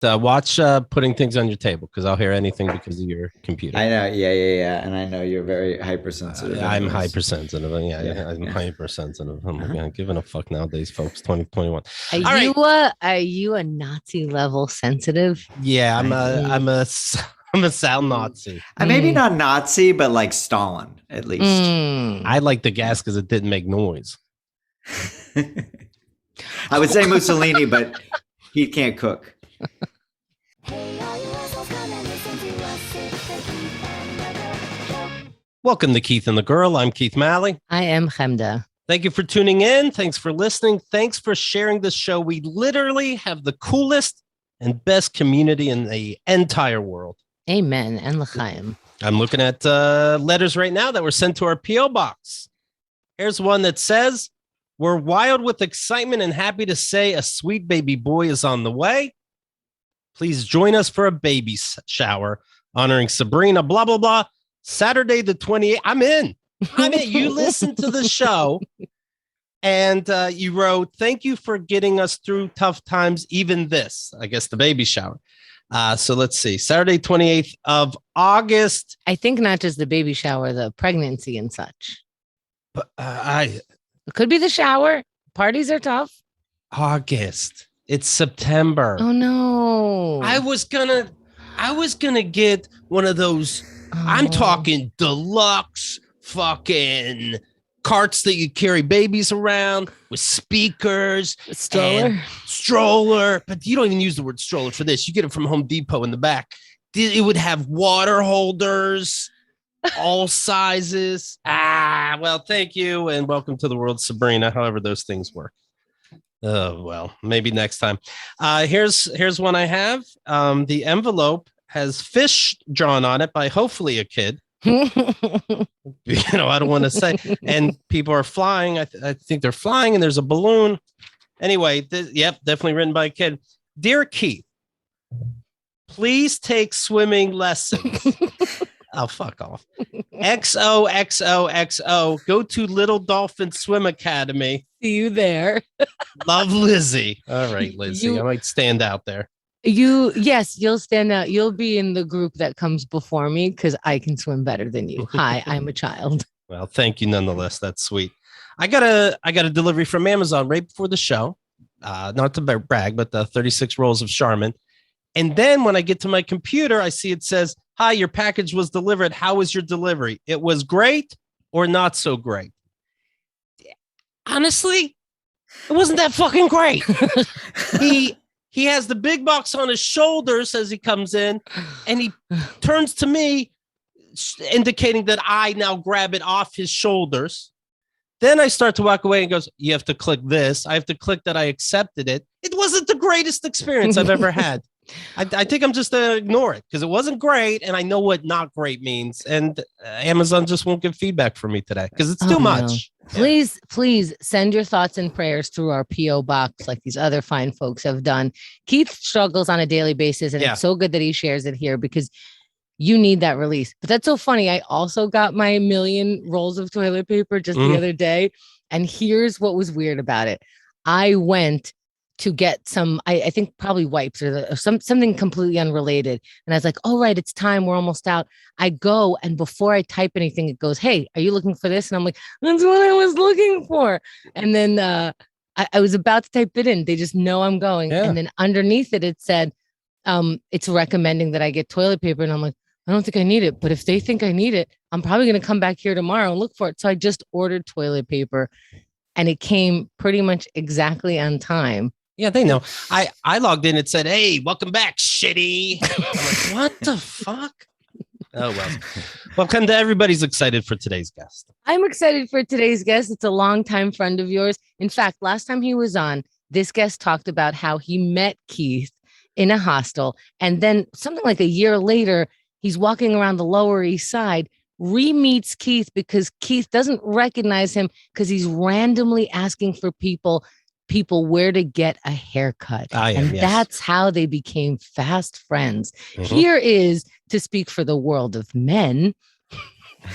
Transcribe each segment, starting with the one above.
Watch putting things on your table because I'll hear anything because of your computer. I know. Yeah. And I know you're very hypersensitive I'm anyways. hypersensitive. Yeah. I'm Yeah. hypersensitive. I'm Uh-huh. not giving a fuck nowadays, folks. 2021. Are All right. you a Nazi level sensitive? Yeah, I, I'm a sound Nazi. maybe not Nazi, but like Stalin, at least. I like the gas because it didn't make noise. I would say Mussolini, but he can't cook. Welcome to Keith and the Girl. I'm Keith Malley. I am Chemda. Thank you for tuning in. Thanks for listening. Thanks for sharing the show. We literally have the coolest and best community in the entire world. Amen. And l'chaim. I'm looking at letters right now that were sent to our P.O. box. Here's one that says, "We're wild with excitement and happy to say a sweet baby boy is on the way. Please join us for a baby shower honoring Sabrina, blah, blah, blah. Saturday the 28th. I'm in. You listen to the show and you wrote, "Thank you for getting us through tough times, even this," I guess the baby shower. So let's see. Saturday, 28th of August. I think not just the baby shower, the pregnancy and such. But It could be the shower. Parties are tough. August. It's September. Oh no. I was gonna get one of those. I'm talking deluxe fucking carts that you carry babies around with speakers, stroller. But you don't even use the word stroller for this. You get it from Home Depot in the back. It would have water holders, all sizes. Well, thank you and welcome to the world, Sabrina. However those things work. Oh well, maybe next time. Here's one I have. The envelope has fish drawn on it by hopefully a kid. I don't want to say. And people are flying. I think they're flying, and there's a balloon. Anyway, definitely written by a kid. Dear Keith, please take swimming lessons. Oh, fuck off. XOXOXO. Go to Little Dolphin Swim Academy. See you there. Love, Lizzie. All right, Lizzie. I might stand out there. Yes, you'll stand out. You'll be in the group that comes before me because I can swim better than you. Hi, I'm a child. Well, thank you nonetheless. That's sweet. I got a delivery from Amazon right before the show. Not to brag, but the 36 rolls of Charmin. And then when I get to my computer, I see it says, "Hi, your package was delivered. How was your delivery? It was great or not so great?" Honestly, it wasn't that fucking great. He has the big box on his shoulders as he comes in, and he turns to me, indicating that I now grab it off his shoulders. Then I start to walk away and goes, "You have to click this." I have to click that I accepted it. It wasn't the greatest experience I've ever had. I think I'm just going to ignore it because it wasn't great. And I know what not great means. And Amazon just won't give feedback for me today because it's too much. No. Please send your thoughts and prayers through our P.O. box like these other fine folks have done. Keith struggles on a daily basis. And it's so good that he shares it here because you need that release. But that's so funny. I also got my million rolls of toilet paper just the other day. And here's what was weird about it. I went to get some, I think probably wipes or something completely unrelated. And I was like, "Oh, right, it's time. We're almost out." I go, and before I type anything, it goes, "Hey, are you looking for this?" And I'm like, "That's what I was looking for." And then I was about to type it in. They just know I'm going. Yeah. And then underneath it, it said, it's recommending that I get toilet paper. And I'm like, I don't think I need it. But if they think I need it, I'm probably going to come back here tomorrow and look for it. So I just ordered toilet paper and it came pretty much exactly on time. Yeah, they know. I logged in. It said, "Hey, welcome back, shitty." I'm like, what the fuck? Oh, well. Welcome to everybody's excited for today's guest. I'm excited for today's guest. It's a longtime friend of yours. In fact, last time he was on, this guest talked about how he met Keith in a hostel. And then something like a year later, he's walking around the Lower East Side, re-meets Keith because Keith doesn't recognize him because he's randomly asking for people where to get a haircut. That's how they became fast friends. Here is, to speak for the world of men,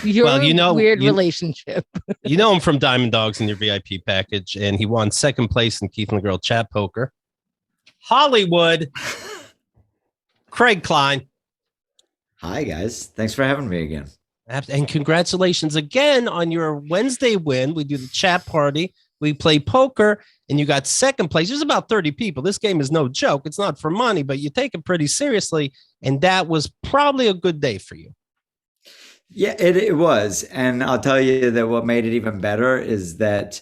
your weird relationship. You know him from Diamond Dogs in your VIP package, and he won second place in Keith and the Girl Chat Poker. Hollywood. Craig Klein. Hi, guys. Thanks for having me again. And congratulations again on your Wednesday win. We do the chat party. We play poker, and you got second place. There's about 30 people. This game is no joke. It's not for money, but you take it pretty seriously. And that was probably a good day for you. Yeah, it was. And I'll tell you that what made it even better is that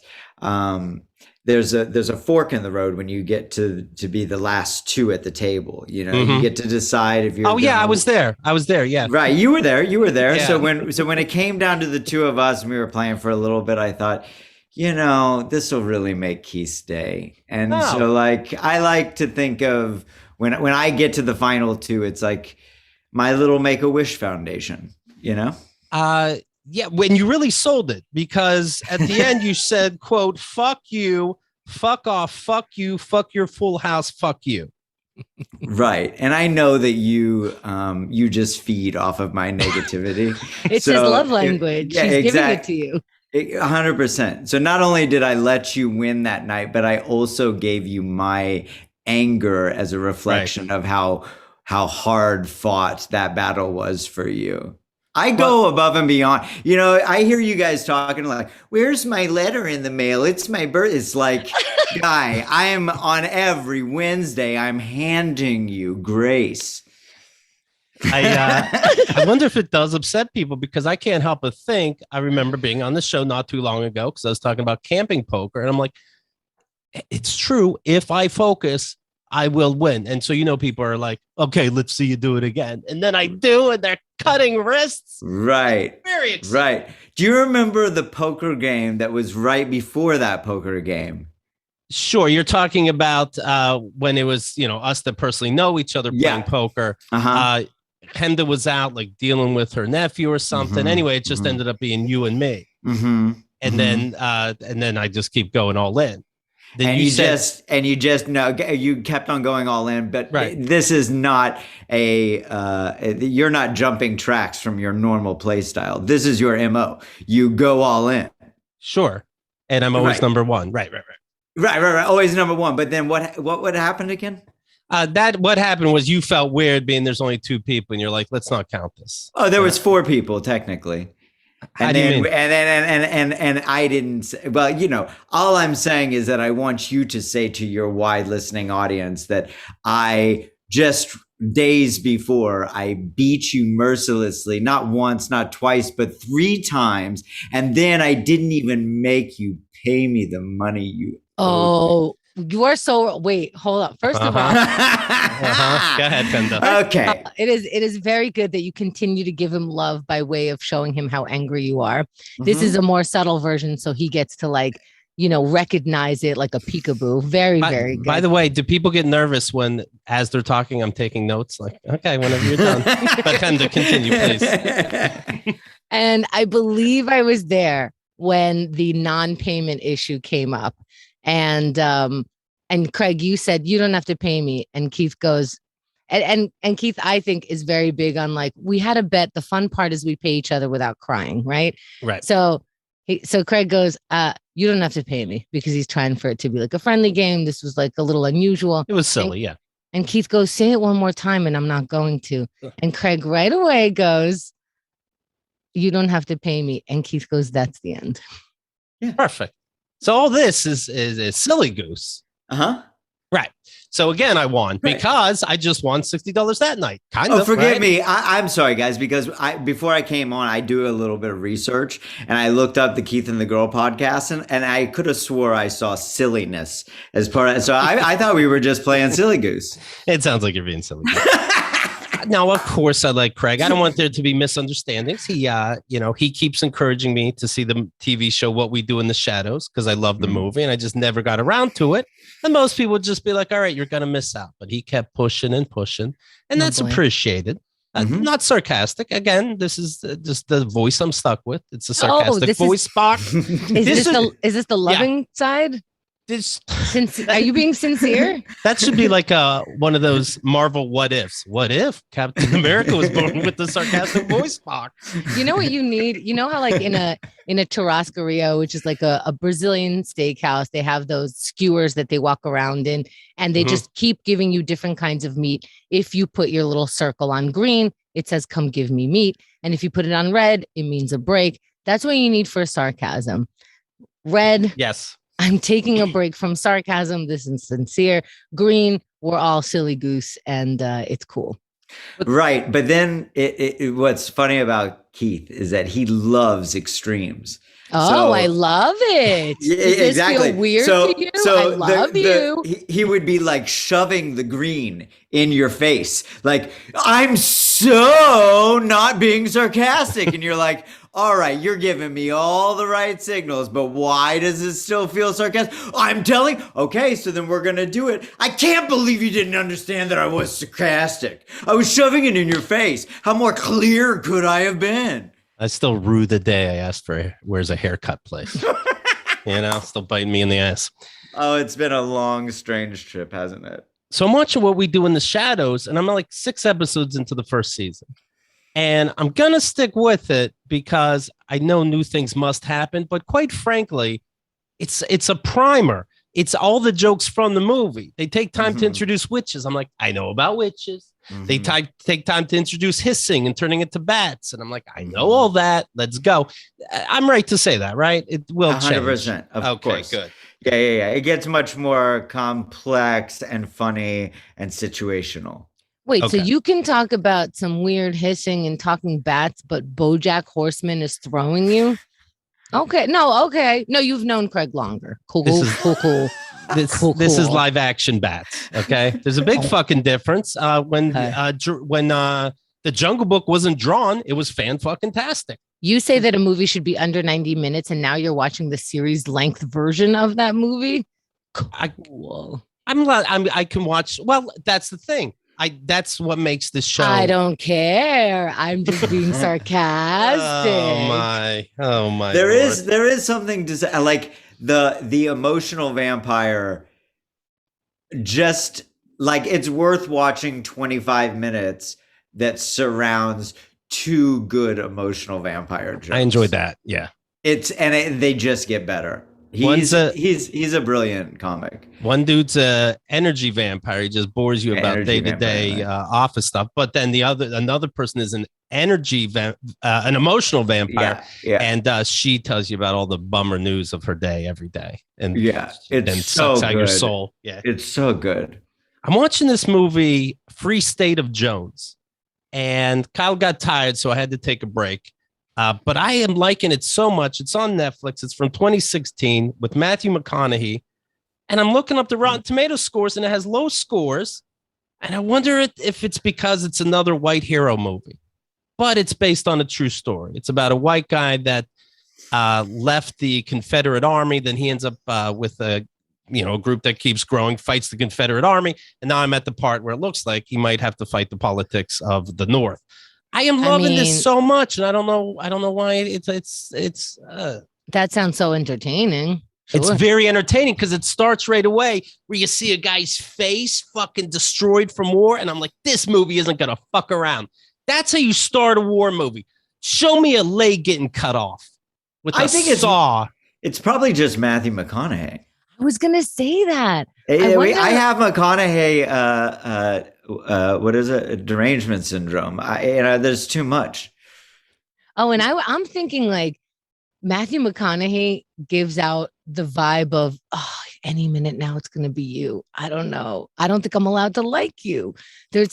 there's a fork in the road when you get to be the last two at the table. You know, you get to decide if you're. Oh yeah, I was there. Yeah. Right, you were there. Yeah. So when it came down to the two of us and we were playing for a little bit, I thought, this will really make Keith's day. And so I like to think of when I get to the final two, it's like my little Make-A-Wish Foundation. Yeah, when you really sold it, because at the end you said, quote, fuck you, fuck off, fuck you, fuck your full house, fuck you. Right. And I know that you just feed off of my negativity. It's his love language. He's giving it to you. 100%. So not only did I let you win that night, but I also gave you my anger as a reflection of how hard fought that battle was for you. I go above and beyond. I hear you guys talking like, where's my letter in the mail? It's my birth. It's like, guy, I am on every Wednesday. I'm handing you grace. I wonder if it does upset people, because I can't help but think, I remember being on the show not too long ago because I was talking about camping poker. And I'm like, it's true. If I focus, I will win. And so, people are like, okay, let's see you do it again. And then I do, and they're cutting wrists. Right. Very exciting. Right. Do you remember the poker game that was right before that poker game? Sure. You're talking about when it was, us that personally know each other playing poker. Henda was out dealing with her nephew or something. Anyway, it just ended up being you and me. And then I just keep going all in. Then you kept on going all in, but this is not you're not jumping tracks from your normal play style. This is your MO. You go all in. Sure. And I'm always number one. Right. Always number one. But then what would happen again? What happened was you felt weird being there's only two people and you're like, let's not count this. Oh, there was four people technically. And I didn't. Well, all I'm saying is that I want you to say to your wide listening audience that I just days before I beat you mercilessly, not once, not twice, but 3 times. And then I didn't even make you pay me the money you owed. You are so. Wait, hold up. First of all, Go ahead, Henda. Okay. It is very good that you continue to give him love by way of showing him how angry you are. This is a more subtle version, so he gets to recognize it like a peekaboo. Very good. By the way, do people get nervous when, as they're talking, I'm taking notes? Like, okay, whenever you're done. But Henda, continue, please. And I believe I was there when the non-payment issue came up. And Craig, you said you don't have to pay me. And Keith goes, and Keith, I think, is very big on we had a bet. The fun part is we pay each other without crying. Right. So Craig goes, you don't have to pay me, because he's trying for it to be a friendly game. This was a little unusual. It was silly. Yeah. And Keith goes, say it one more time and I'm not going to. And Craig right away goes, you don't have to pay me. And Keith goes, that's the end. Yeah. Perfect. So all this is silly goose. Right. So again, I won because I just won $60 that night. Forgive me. I'm sorry, guys, because before I came on, I do a little bit of research and I looked up the Keith and the Girl podcast and I could have swore I saw silliness as part of it. So I thought we were just playing silly goose. It sounds like you're being silly goose. Now, of course, I like Craig. I don't want there to be misunderstandings. He keeps encouraging me to see the TV show What We Do in the Shadows, because I love the movie and I just never got around to it. And most people would just be like, all right, you're going to miss out. But he kept pushing and pushing. And that's appreciated. Not sarcastic. Again, this is just the voice I'm stuck with. It's a sarcastic voice box. Is this the loving side? This Are you being sincere? that should be like one of those Marvel what ifs. What if Captain America was born with the sarcastic voice box? You know what you need? You know how like in a churrascaria, which is like a Brazilian steakhouse, they have those skewers that they walk around in, and they just keep giving you different kinds of meat. If you put your little circle on green, it says come give me meat. And if you put it on red, it means a break. That's what you need for sarcasm. Red. Yes. I'm taking a break from sarcasm. This is sincere. Green, we're all silly goose, and it's cool. Right. But then what's funny about Keith is that he loves extremes. Oh, so, I love it. Does exactly. This feel weird to you? I love you. He would be like shoving the green in your face. Like, I'm so not being sarcastic. And you're like, all right, you're giving me all the right signals, but why does it still feel sarcastic? I'm telling. Okay, so then we're going to do it. I can't believe you didn't understand that I was sarcastic. I was shoving it in your face. How more clear could I have been? I still rue the day I asked for where's a haircut place. Still biting me in the ass. Oh, it's been a long, strange trip, hasn't it? So I'm watching What We Do in the Shadows, and I'm like 6 episodes into the first season. And I'm going to stick with it because I know new things must happen. But quite frankly, it's a primer. It's all the jokes from the movie. They take time to introduce witches. I'm like, I know about witches. They take time to introduce hissing and turning it to bats. And I'm like, I know all that. Let's go. I'm right to say that, right? It will 100%, change. of course. Good. Yeah. It gets much more complex and funny and situational. Wait, so you can talk about some weird hissing and talking bats, but BoJack Horseman is throwing you? Okay. No, you've known Craig longer. Cool. This is live action bats. Okay. There's a big fucking difference. When the Jungle Book wasn't drawn, it was fan fucking tastic. You say that a movie should be under 90 minutes, and now you're watching the series length version of that movie. I can watch. Well, that's the thing. That's what makes this show. I don't care. I'm just being sarcastic. Oh my. There is something to say, like the emotional vampire. Just like it's worth watching 25 minutes that surrounds 2 good emotional vampire jokes. I enjoyed that. Yeah. They just get better. He's a brilliant comic. One dude's a energy vampire. He just bores you about day-to-day office stuff. But then another person is an an emotional vampire. Yeah. And she tells you about all the bummer news of her day every day. And it's sucks so out good. Your soul. Yeah, it's so good. I'm watching this movie, Free State of Jones, and Kyle got tired, so I had to take a break. But I am liking it so much. It's on Netflix. It's from 2016 with Matthew McConaughey. And I'm looking up the Rotten Tomatoes scores, and it has low scores. And I wonder if it's because it's another white hero movie. But it's based on a true story. It's about a white guy that left the Confederate Army. Then he ends up with a group that keeps growing, fights the Confederate Army. And now I'm at the part where it looks like he might have to fight the politics of the North. I am loving this so much, and I don't know why it's that sounds so entertaining. Sure. It's very entertaining because it starts right away where you see a guy's face fucking destroyed from war, and I'm like, this movie isn't gonna fuck around. That's how you start a war movie. Show me a leg getting cut off with a saw. It's probably just Matthew McConaughey. I was gonna say that. I have McConaughey. What is it? Derangement syndrome. There's too much. Oh, and I'm thinking like Matthew McConaughey gives out the vibe of any minute now it's going to be you. I don't know. I don't think I'm allowed to like you. He's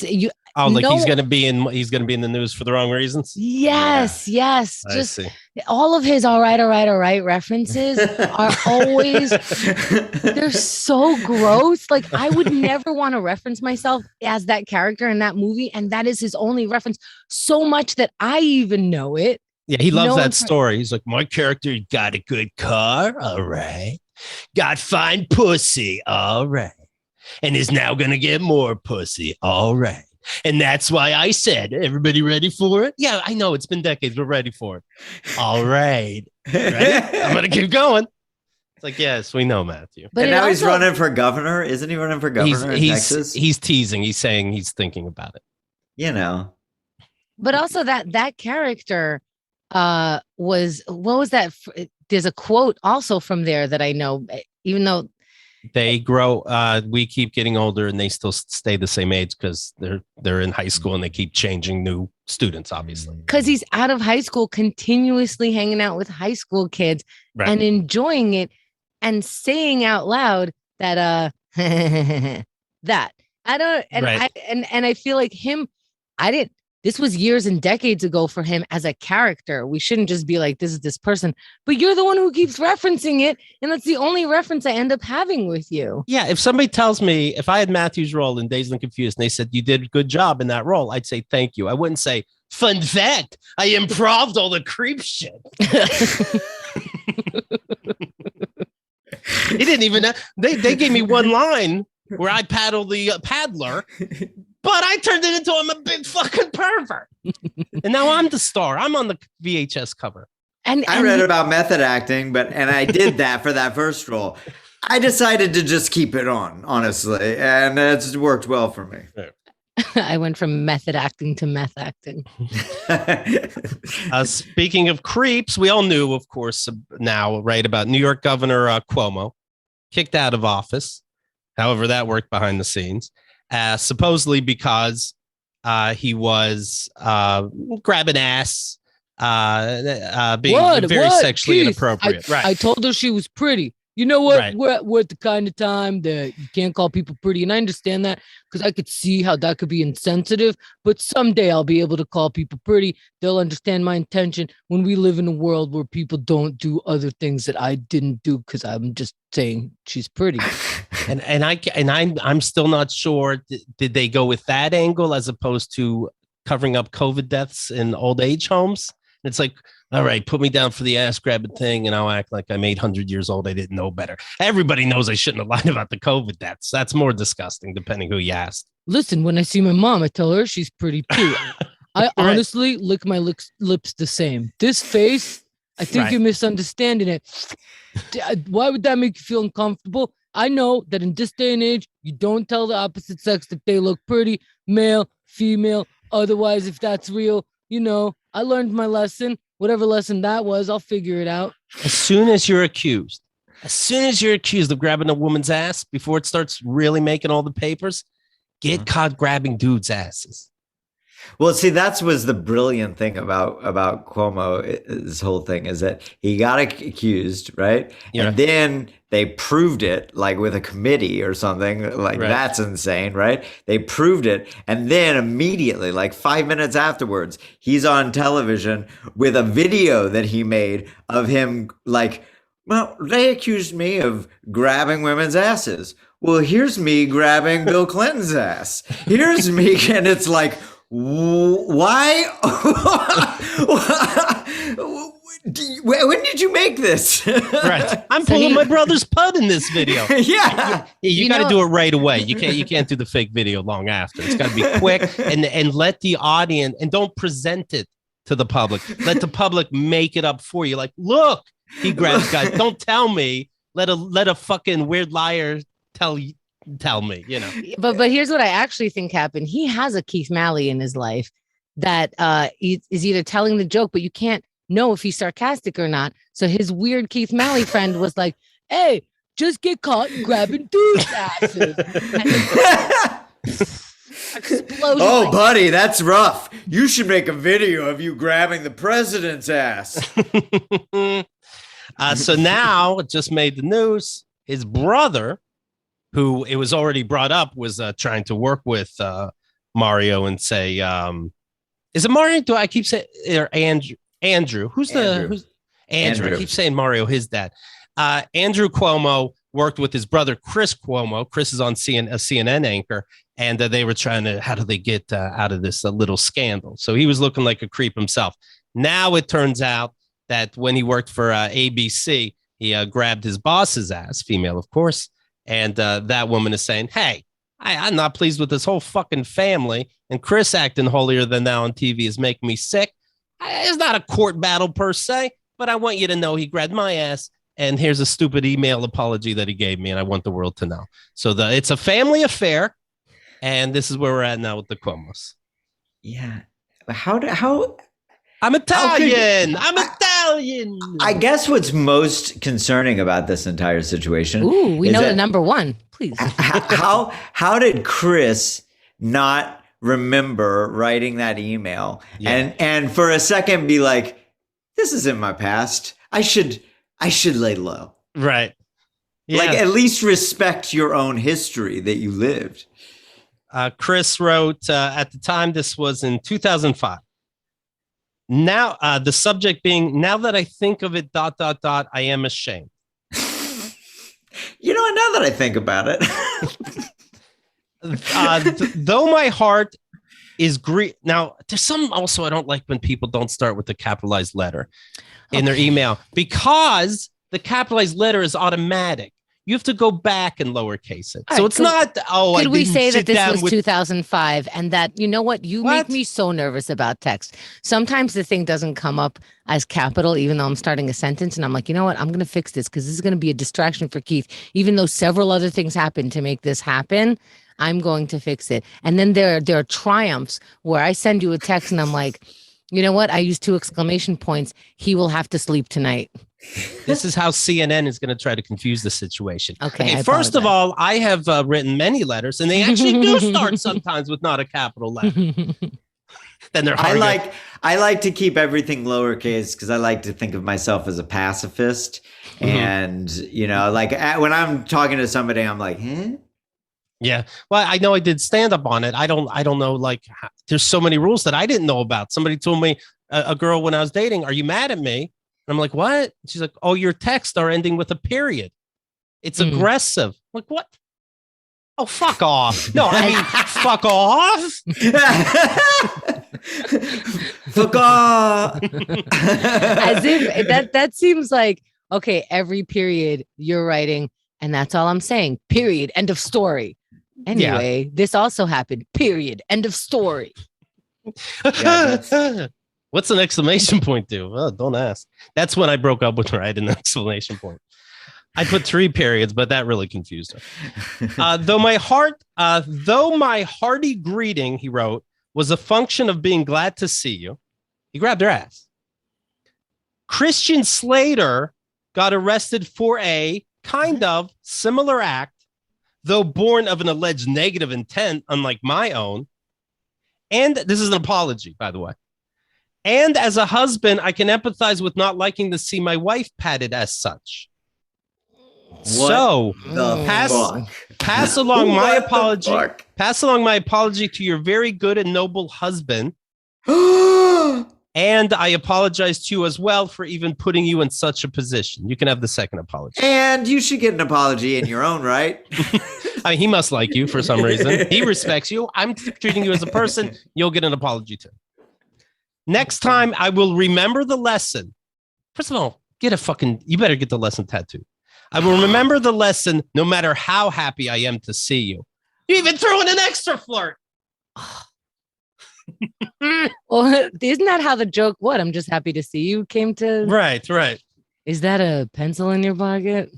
going to be in the news for the wrong reasons. Yes. Just all of his all right references are always they're so gross. Like I would never want to reference myself as that character in that movie, and that is his only reference. So much that I even know it. Yeah, he loves that story. He's like, my character got a good car, all right. Got fine pussy, all right. And is now going to get more pussy, all right. And that's why I said, everybody ready for it? Yeah, I know. It's been decades. We're ready for it. All right. Ready? I'm going to keep going. It's like, yes, we know Matthew. But and now he's also- running for governor. Isn't he running for governor in Texas? He's teasing. He's saying he's thinking about it. You know. But also that character was, what was that? There's a quote also from there that I know, even though they grow, we keep getting older and they still stay the same age because they're in high school and they keep changing new students, obviously. Because he's out of high school, continuously hanging out with high school kids and enjoying it and saying out loud that that I don't and I feel like this was years and decades ago for him as a character. We shouldn't just be like, this is this person, but you're the one who keeps referencing it. And that's the only reference I end up having with you. Yeah. If somebody tells me, if I had Matthew's role in Dazed and Confused and they said, you did a good job in that role, I'd say, thank you. I wouldn't say, fun fact, I improv'd all the creep shit. He didn't even know. They gave me one line where I paddled the paddler. But I turned it into I'm a big fucking pervert. And now I'm the star. I'm on the VHS cover. And I read about method acting, and I did that for that first role. I decided to just keep it on, honestly. And it's worked well for me. I went from method acting to meth acting. Speaking of creeps, we all knew, of course, now, right, about New York Governor Cuomo, kicked out of office. However, that worked behind the scenes. Supposedly because he was grabbing ass, being very sexually Keith, inappropriate. I told her she was pretty. You know what? Right. We're at the kind of time that you can't call people pretty. And I understand that because I could see how that could be insensitive. But someday I'll be able to call people pretty. They'll understand my intention when we live in a world where people don't do other things that I didn't do because I'm just saying she's pretty. I'm still not sure. Did they go with that angle as opposed to covering up COVID deaths in old age homes? It's like, all right, put me down for the ass grabbing thing and I'll act like I'm 800 years old. I didn't know better. Everybody knows I shouldn't have lied about the COVID deaths. That's more disgusting, depending who you asked. Listen, when I see my mom, I tell her she's pretty too. I honestly lick my lips the same. This face, I think you're misunderstanding it. Why would that make you feel uncomfortable? I know that in this day and age, you don't tell the opposite sex that they look pretty, male, female. Otherwise, if that's real, I learned my lesson. Whatever lesson that was, I'll figure it out. As soon as you're accused of grabbing a woman's ass before it starts really making all the papers, get caught grabbing dudes' asses. Well, see, that was the brilliant thing about Cuomo. This whole thing is that he got accused, right? Yeah. And then they proved it, like with a committee or something. Like that's insane, right? They proved it, and then immediately, like 5 minutes afterwards, he's on television with a video that he made of him, like, well, they accused me of grabbing women's asses. Well, here's me grabbing Bill Clinton's ass. Here's me, and it's like, why? When did you make this? Right. I'm pulling my brother's pud in this video. Yeah. You got to do it right away. You can't do the fake video long after. It's got to be quick and let the audience, and don't present it to the public. Let the public make it up for you. Like, look, he grabs guys. Don't tell me. Let a fucking weird liar tell me, But here's what I actually think happened. He has a Keith Malley in his life that is either telling the joke, but you can't know if he's sarcastic or not. So his weird Keith Malley friend was like, hey, just get caught grabbing dudes' asses. Explosion. Oh, buddy, that's rough. You should make a video of you grabbing the president's ass. So now it just made the news. His brother, who it was already brought up, was trying to work with Mario and say, is it Mario? Do I keep saying, or Andrew? Andrew. Who's Andrew? I keep saying Mario, his dad. Andrew Cuomo worked with his brother, Chris Cuomo. Chris is on a CNN anchor, and they were trying to, how do they get out of this little scandal? So he was looking like a creep himself. Now it turns out that when he worked for ABC, he grabbed his boss's ass, female, of course. And that woman is saying, hey, I'm not pleased with this whole fucking family. And Chris acting holier than thou on TV is making me sick. It's not a court battle per se, but I want you to know he grabbed my ass And here's a stupid email apology that he gave me, and I want the world to know. So it's a family affair, and this is where we're at now with the Cuomos. Yeah. I'm Italian. I'm Italian. I guess what's most concerning about this entire situation. Ooh, we know the number one. Please. How did Chris not remember writing that email and for a second be like, this is in my past. I should lay low. Right. Yeah. Like at least respect your own history that you lived. Chris wrote at the time, this was in 2005. Now, the subject being, now that I think of it, ... I am ashamed. You know, now that I think about it. Though my heart is now, there's some also I don't like when people don't start with the capitalized letter in their email, because the capitalized letter is automatic. You have to go back and lowercase it. So it's not, could we say that this was 2005 and that, you know what? You make me so nervous about text. Sometimes the thing doesn't come up as capital, even though I'm starting a sentence. And I'm like, you know what? I'm going to fix this because this is going to be a distraction for Keith. Even though several other things happen to make this happen, I'm going to fix it. And then there are triumphs where I send you a text and I'm like, you know what? I use 2 exclamation points. He will have to sleep tonight. This is how CNN is going to try to confuse the situation. Okay. First of all, I have written many letters, and they actually do start sometimes with not a capital letter. Then they're hard. I like to keep everything lowercase because I like to think of myself as a pacifist, and you know, like when I'm talking to somebody, I'm like, huh? Yeah. Well, I know I did stand up on it. I don't know. Like, there's so many rules that I didn't know about. Somebody told me, a girl when I was dating, "Are you mad at me?" And I'm like, "What?" She's like, "Oh, your texts are ending with a period. It's aggressive." I'm like, what? Oh, fuck off. No, I mean, fuck off. Fuck off. As if that seems like, okay, every period you're writing, and that's all I'm saying. Period. End of story. Anyway, This also happened. Period. End of story. What's an exclamation point do? Well, don't ask. That's when I broke up with her. I had an exclamation point. I put 3 periods, but that really confused her. Though my hearty greeting, he wrote, was a function of being glad to see you. He grabbed her ass. Christian Slater got arrested for a kind of similar act, though born of an alleged negative intent, unlike my own. And this is an apology, by the way. And as a husband, I can empathize with not liking to see my wife patted as such. So pass along my apology. Pass along my apology to your very good and noble husband. And I apologize to you as well for even putting you in such a position. You can have the second apology. And you should get an apology in your own right. I mean, he must like you for some reason. He respects you. I'm treating you as a person. You'll get an apology too. Next time, I will remember the lesson. First of all, you better get the lesson tattooed. I will remember the lesson no matter how happy I am to see you. You even threw in an extra flirt. Well, isn't that how the joke, what? I'm just happy to see you came to. Right. Is that a pencil in your pocket?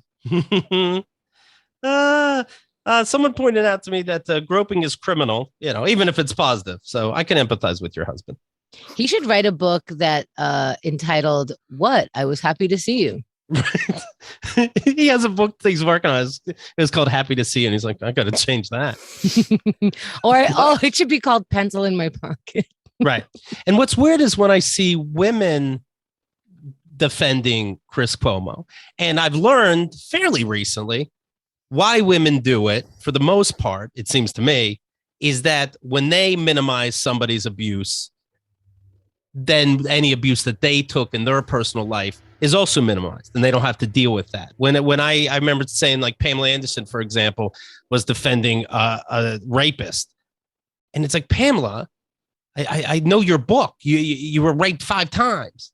Someone pointed out to me that groping is criminal, even if it's positive. So I can empathize with your husband. He should write a book that entitled "What? I Was Happy to See You." He has a book that he's working on. It's called Happy to See You, and he's like, I got to change that. Or it should be called Pencil in My Pocket. Right. And what's weird is when I see women defending Chris Cuomo, and I've learned fairly recently why women do it. For the most part, it seems to me, is that when they minimize somebody's abuse, then any abuse that they took in their personal life is also minimized, and they don't have to deal with that. When I remember saying, like, Pamela Anderson, for example, was defending a rapist, and it's like, Pamela, I know your book. You were raped 5 times.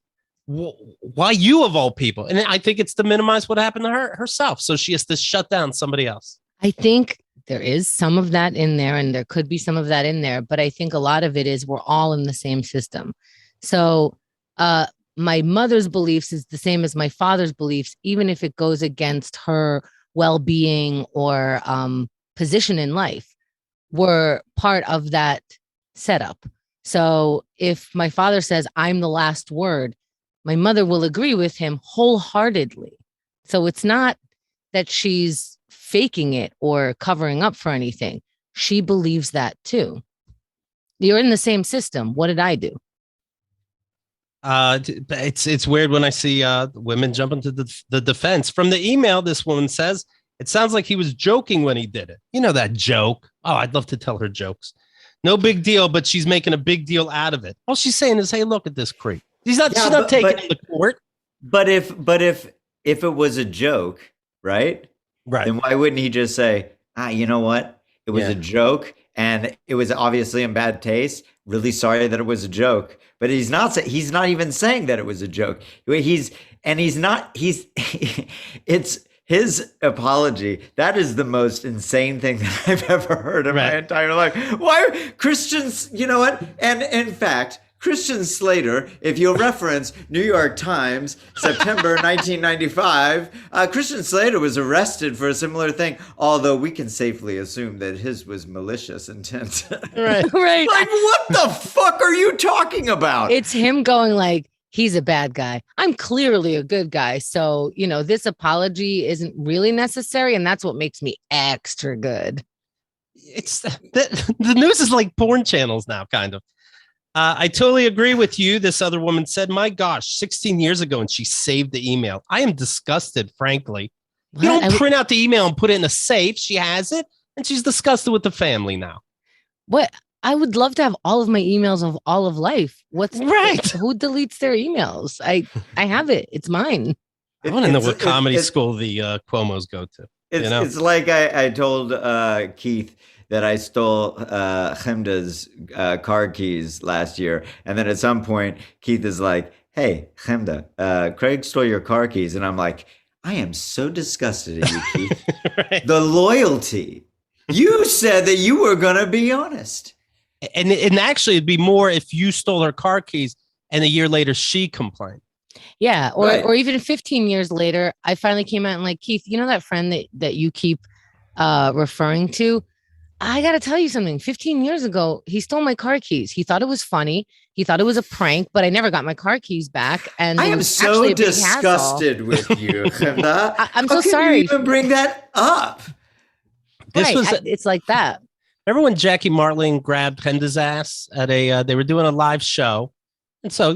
Why you of all people? And I think it's to minimize what happened to her herself, so she has to shut down somebody else. I think there is some of that in there, and there could be some of that in there, but I think a lot of it is we're all in the same system. So my mother's beliefs is the same as my father's beliefs, even if it goes against her well-being or position in life, were part of that setup. So if my father says, I'm the last word, my mother will agree with him wholeheartedly. So it's not that she's faking it or covering up for anything. She believes that too. You're in the same system. What did I do? It's weird when I see women jump into the defense. From the email, this woman says, it sounds like he was joking when he did it. You know that joke. Oh, I'd love to tell her jokes. No big deal, but she's making a big deal out of it. All she's saying is, hey, look at this creep. She's not taking him to court. But if it was a joke, right? Right. Then why wouldn't he just say, you know what? It was a joke and it was obviously in bad taste. Really sorry that it was a joke. But he's not even saying that it was a joke. It's his apology. That is the most insane thing that I've ever heard in my entire life. Why Christians, you know what? And in fact, Christian Slater, if you'll reference New York Times, September 1995, Christian Slater was arrested for a similar thing, although we can safely assume that his was malicious intent. Right. Like, what the fuck are you talking about? It's him going like, he's a bad guy. I'm clearly a good guy. So, this apology isn't really necessary. And that's what makes me extra good. It's the news is like porn channels now, kind of. I totally agree with you. This other woman said, my gosh, 16 years ago, and she saved the email. I am disgusted, frankly. What? You don't print out the email and put it in a safe. She has it, and she's disgusted with the family now. What? I would love to have all of my emails of all of life. What's right? Who deletes their emails? I have it. It's mine. I want to know what comedy school the Cuomos go to. It's like I told Keith that I stole Chemda's car keys last year. And then at some point, Keith is like, hey, Chemda, Craig stole your car keys. And I'm like, I am so disgusted at you, Keith. Right. The loyalty. You said that you were going to be honest. And actually, it'd be more if you stole her car keys and a year later she complained. Yeah. Or even 15 years later, I finally came out and like, Keith, you know that friend that you keep referring to? I got to tell you something. 15 years ago, he stole my car keys. He thought it was funny. He thought it was a prank, but I never got my car keys back. And I am so disgusted with you. I'm so sorry. You even bring that up? It's like that. Remember when Jackie Martling grabbed Chemda's ass at they were doing a live show. And so,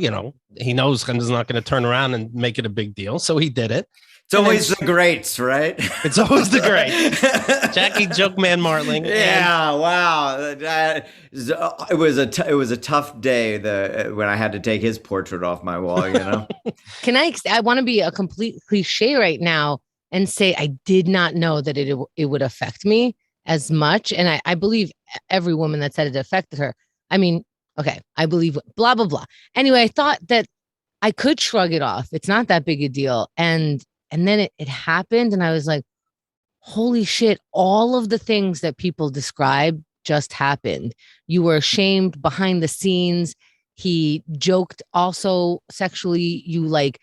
he knows Chemda's not going to turn around and make it a big deal. So he did it. It's always the greats, right? It's always the greats. Jackie Joke Man Martling. Yeah, wow. It was a tough day when I had to take his portrait off my wall, I want to be a complete cliche right now and say I did not know that it would affect me as much. And I believe every woman that said it affected her. I mean, okay, I believe blah, blah, blah. Anyway, I thought that I could shrug it off. It's not that big a deal. And then it happened. And I was like, holy shit, all of the things that people describe just happened. You were ashamed behind the scenes. He joked also sexually. You like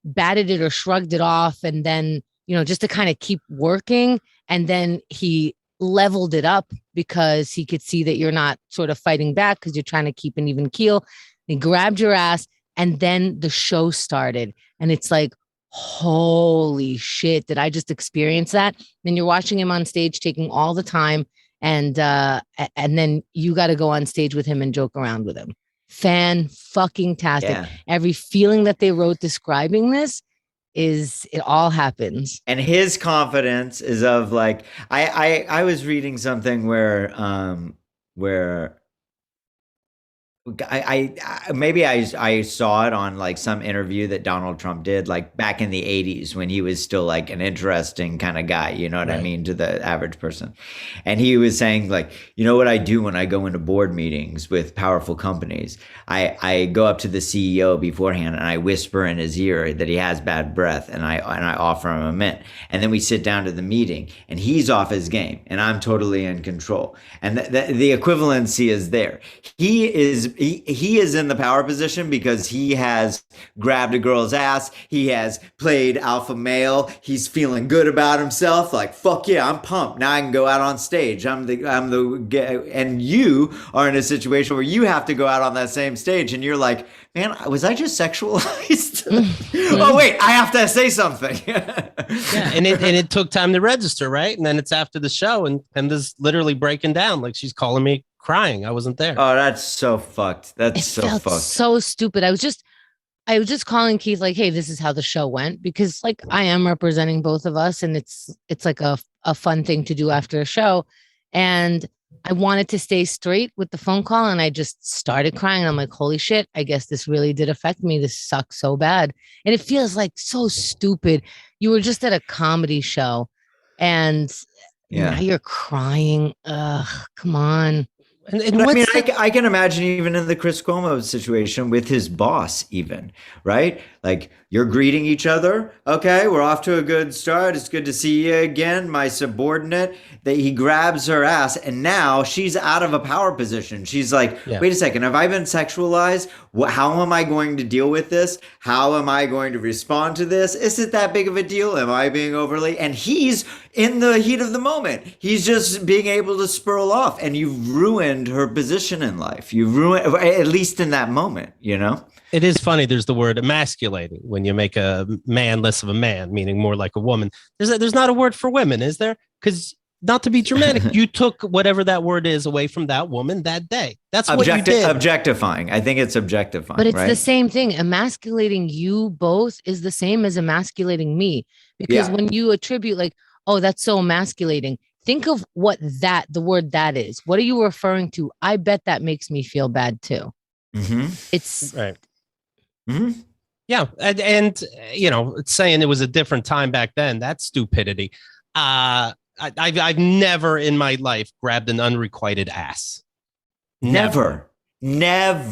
batted it or shrugged it off. And then, just to kind of keep working. And then he leveled it up because he could see that you're not sort of fighting back because you're trying to keep an even keel. He grabbed your ass. And then the show started. And it's like, holy shit, did I just experience that? Then you're watching him on stage taking all the time and then you got to go on stage with him and joke around with him. Fan-fucking-tastic. Yeah. Every feeling that they wrote describing this it all happens. And his confidence is of like, I was reading something where maybe I saw it on like some interview that Donald Trump did like back in the 80s when he was still like an interesting kind of guy, you know what I mean, to the average person. And he was saying like, you know what I do when I go into board meetings with powerful companies? I go up to the CEO beforehand and I whisper in his ear that he has bad breath and I offer him a mint. And then we sit down to the meeting and he's off his game and I'm totally in control. And the equivalency is there. He is he is in the power position because he has grabbed a girl's ass. He has played alpha male. He's feeling good about himself. Like, fuck yeah, I'm pumped. Now I can go out on stage. And you are in a situation where you have to go out on that same stage and you're like, man, was I just sexualized? Oh wait, I have to say something. Yeah, and it took time to register, right? And then it's after the show, and this literally breaking down, like she's calling me crying. I wasn't there. Oh, that's so fucked. That's It so felt fucked. so stupid. I was just calling Keith like, hey, this is how the show went, because like I am representing both of us, and it's like a fun thing to do after a show. And I wanted to stay straight with the phone call, and I just started crying. And I'm like, holy shit, I guess this really did affect me. This sucks so bad. And it feels like so stupid. You were just at a comedy show and now you're crying. Ugh, come on. And I mean, I can imagine even in the Chris Cuomo situation with his boss, even, right? Like you're greeting each other. Okay, we're off to a good start. It's good to see you again, my subordinate. That he grabs her ass, and now she's out of a power position. She's like, wait a second, have I been sexualized? How am I going to deal with this? How am I going to respond to this? Is it that big of a deal? Am I being overly? And he's in the heat of the moment. He's just being able to spurl off, and you've ruined her position in life. You've ruined, at least in that moment, you know? It is funny. There's the word emasculating when you make a man less of a man, meaning more like a woman. There's not a word for women, is there? Because not to be dramatic, you took whatever that word is away from that woman that day. That's what you did. Objectifying. I think it's objectifying. But it's the same thing. Emasculating you both is the same as emasculating me. Because when you attribute like, oh, that's so emasculating, think of what the word that is. What are you referring to? I bet that makes me feel bad too. Mm-hmm. It's right. Mm-hmm. Yeah. And, you know, saying it was a different time back then, that's stupidity. I've never in my life grabbed an unrequited ass. Never. Am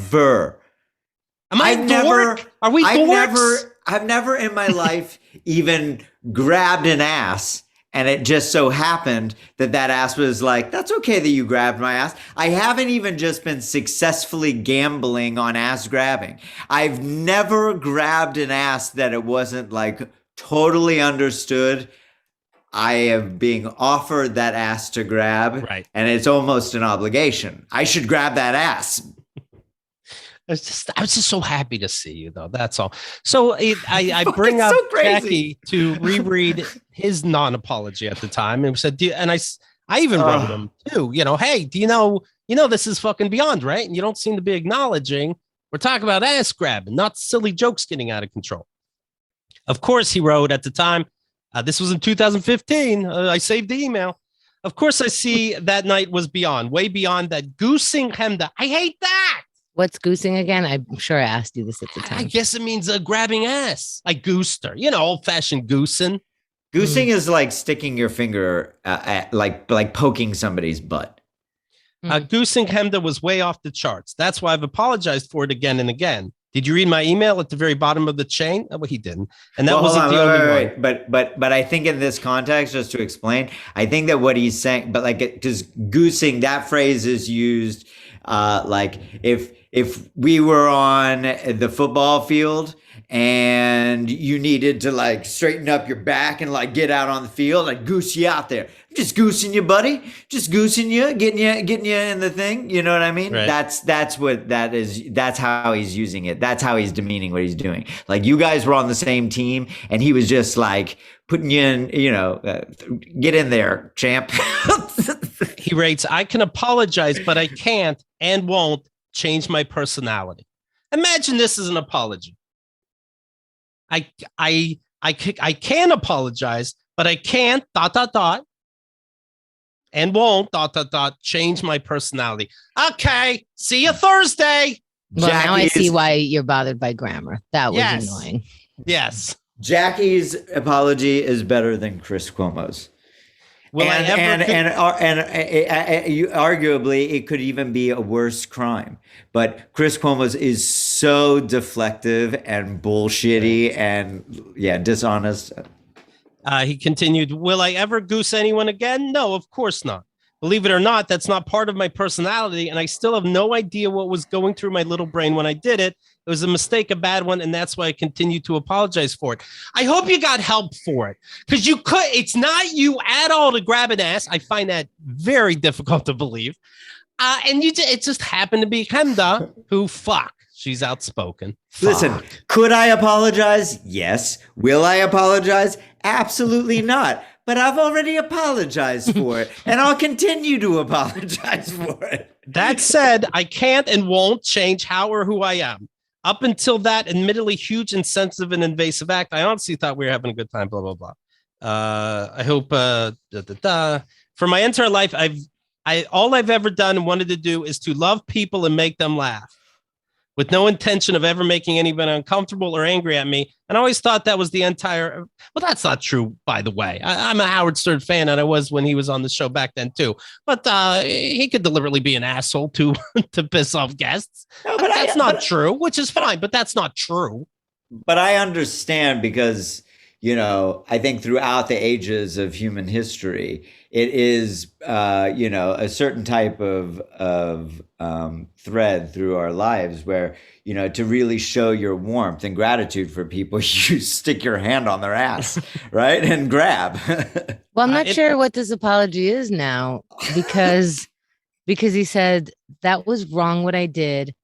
I dork? Are we dorks? I've never in my life even grabbed an ass, and it just so happened that ass was like, that's okay that you grabbed my ass. I haven't even just been successfully gambling on ass grabbing. I've never grabbed an ass that it wasn't like totally understood. I am being offered that ass to grab, right? And it's almost an obligation. I should grab that ass. I was just so happy to see you, though. That's all. So I bring up so Jackie to reread his non-apology at the time, and said, I even wrote him too. You know, hey, do you know this is fucking beyond, right? And you don't seem to be acknowledging. We're talking about ass grabbing, not silly jokes getting out of control. Of course, he wrote at the time. This was in 2015. I saved the email. Of course, I see that night was beyond, way beyond that goosing hemda. I hate that. What's goosing again? I'm sure I asked you this at the time. I guess it means grabbing ass. I goosed her. You know, old-fashioned goosing. Goosing is like sticking your finger at like poking somebody's butt. Goosing hemda was way off the charts. That's why I've apologized for it again and again. Did you read my email at the very bottom of the chain? Oh, well, he didn't. And that wasn't the only one. But I think in this context, just to explain, I think that what he's saying, but like, because goosing, that phrase is used like if we were on the football field and you needed to like straighten up your back and like get out on the field, I'd goose you out there. I'm just goosing you, buddy. Just goosing you, getting you in the thing. You know what I mean? Right. That's what that is. That's how he's using it. That's how he's demeaning what he's doing. Like you guys were on the same team and he was just like putting you in, you know, get in there, champ. He writes, I can apologize, but I can't and won't change my personality. Imagine this as an apology. I can apologize, but I can't ... and won't ... change my personality. Okay, see you Thursday. Well, now I see why you're bothered by grammar. That was annoying. Yes. Jackie's apology is better than Chris Cuomo's. Arguably, it could even be a worse crime. But Chris Cuomo's is so deflective and bullshitty and dishonest. He continued, will I ever goose anyone again? No, of course not. Believe it or not, that's not part of my personality, and I still have no idea what was going through my little brain when I did it. It was a mistake, a bad one, and that's why I continue to apologize for it. I hope you got help for it, because it's not you at all to grab an ass. I find that very difficult to believe. And it just happened to be Hemda, who, she's outspoken. Listen, could I apologize? Yes. Will I apologize? Absolutely not. But I've already apologized for it, and I'll continue to apologize for it. That said, I can't and won't change how or who I am. Up until that admittedly huge, insensitive, and invasive act, I honestly thought we were having a good time, blah, blah, blah. I hope for my entire life, all I've ever done and wanted to do is to love people and make them laugh, with no intention of ever making anyone uncomfortable or angry at me. And I always thought that was the entire. Well, that's not true, by the way. I'm a Howard Stern fan, and I was when he was on the show back then too. But he could deliberately be an asshole to piss off guests. No, but that's not true, which is fine. But that's not true. But I understand because, I think throughout the ages of human history, it is, a certain type of thread through our lives where, to really show your warmth and gratitude for people, you stick your hand on their ass, right? And grab. Well, I'm not sure what this apology is now because he said that was wrong what I did.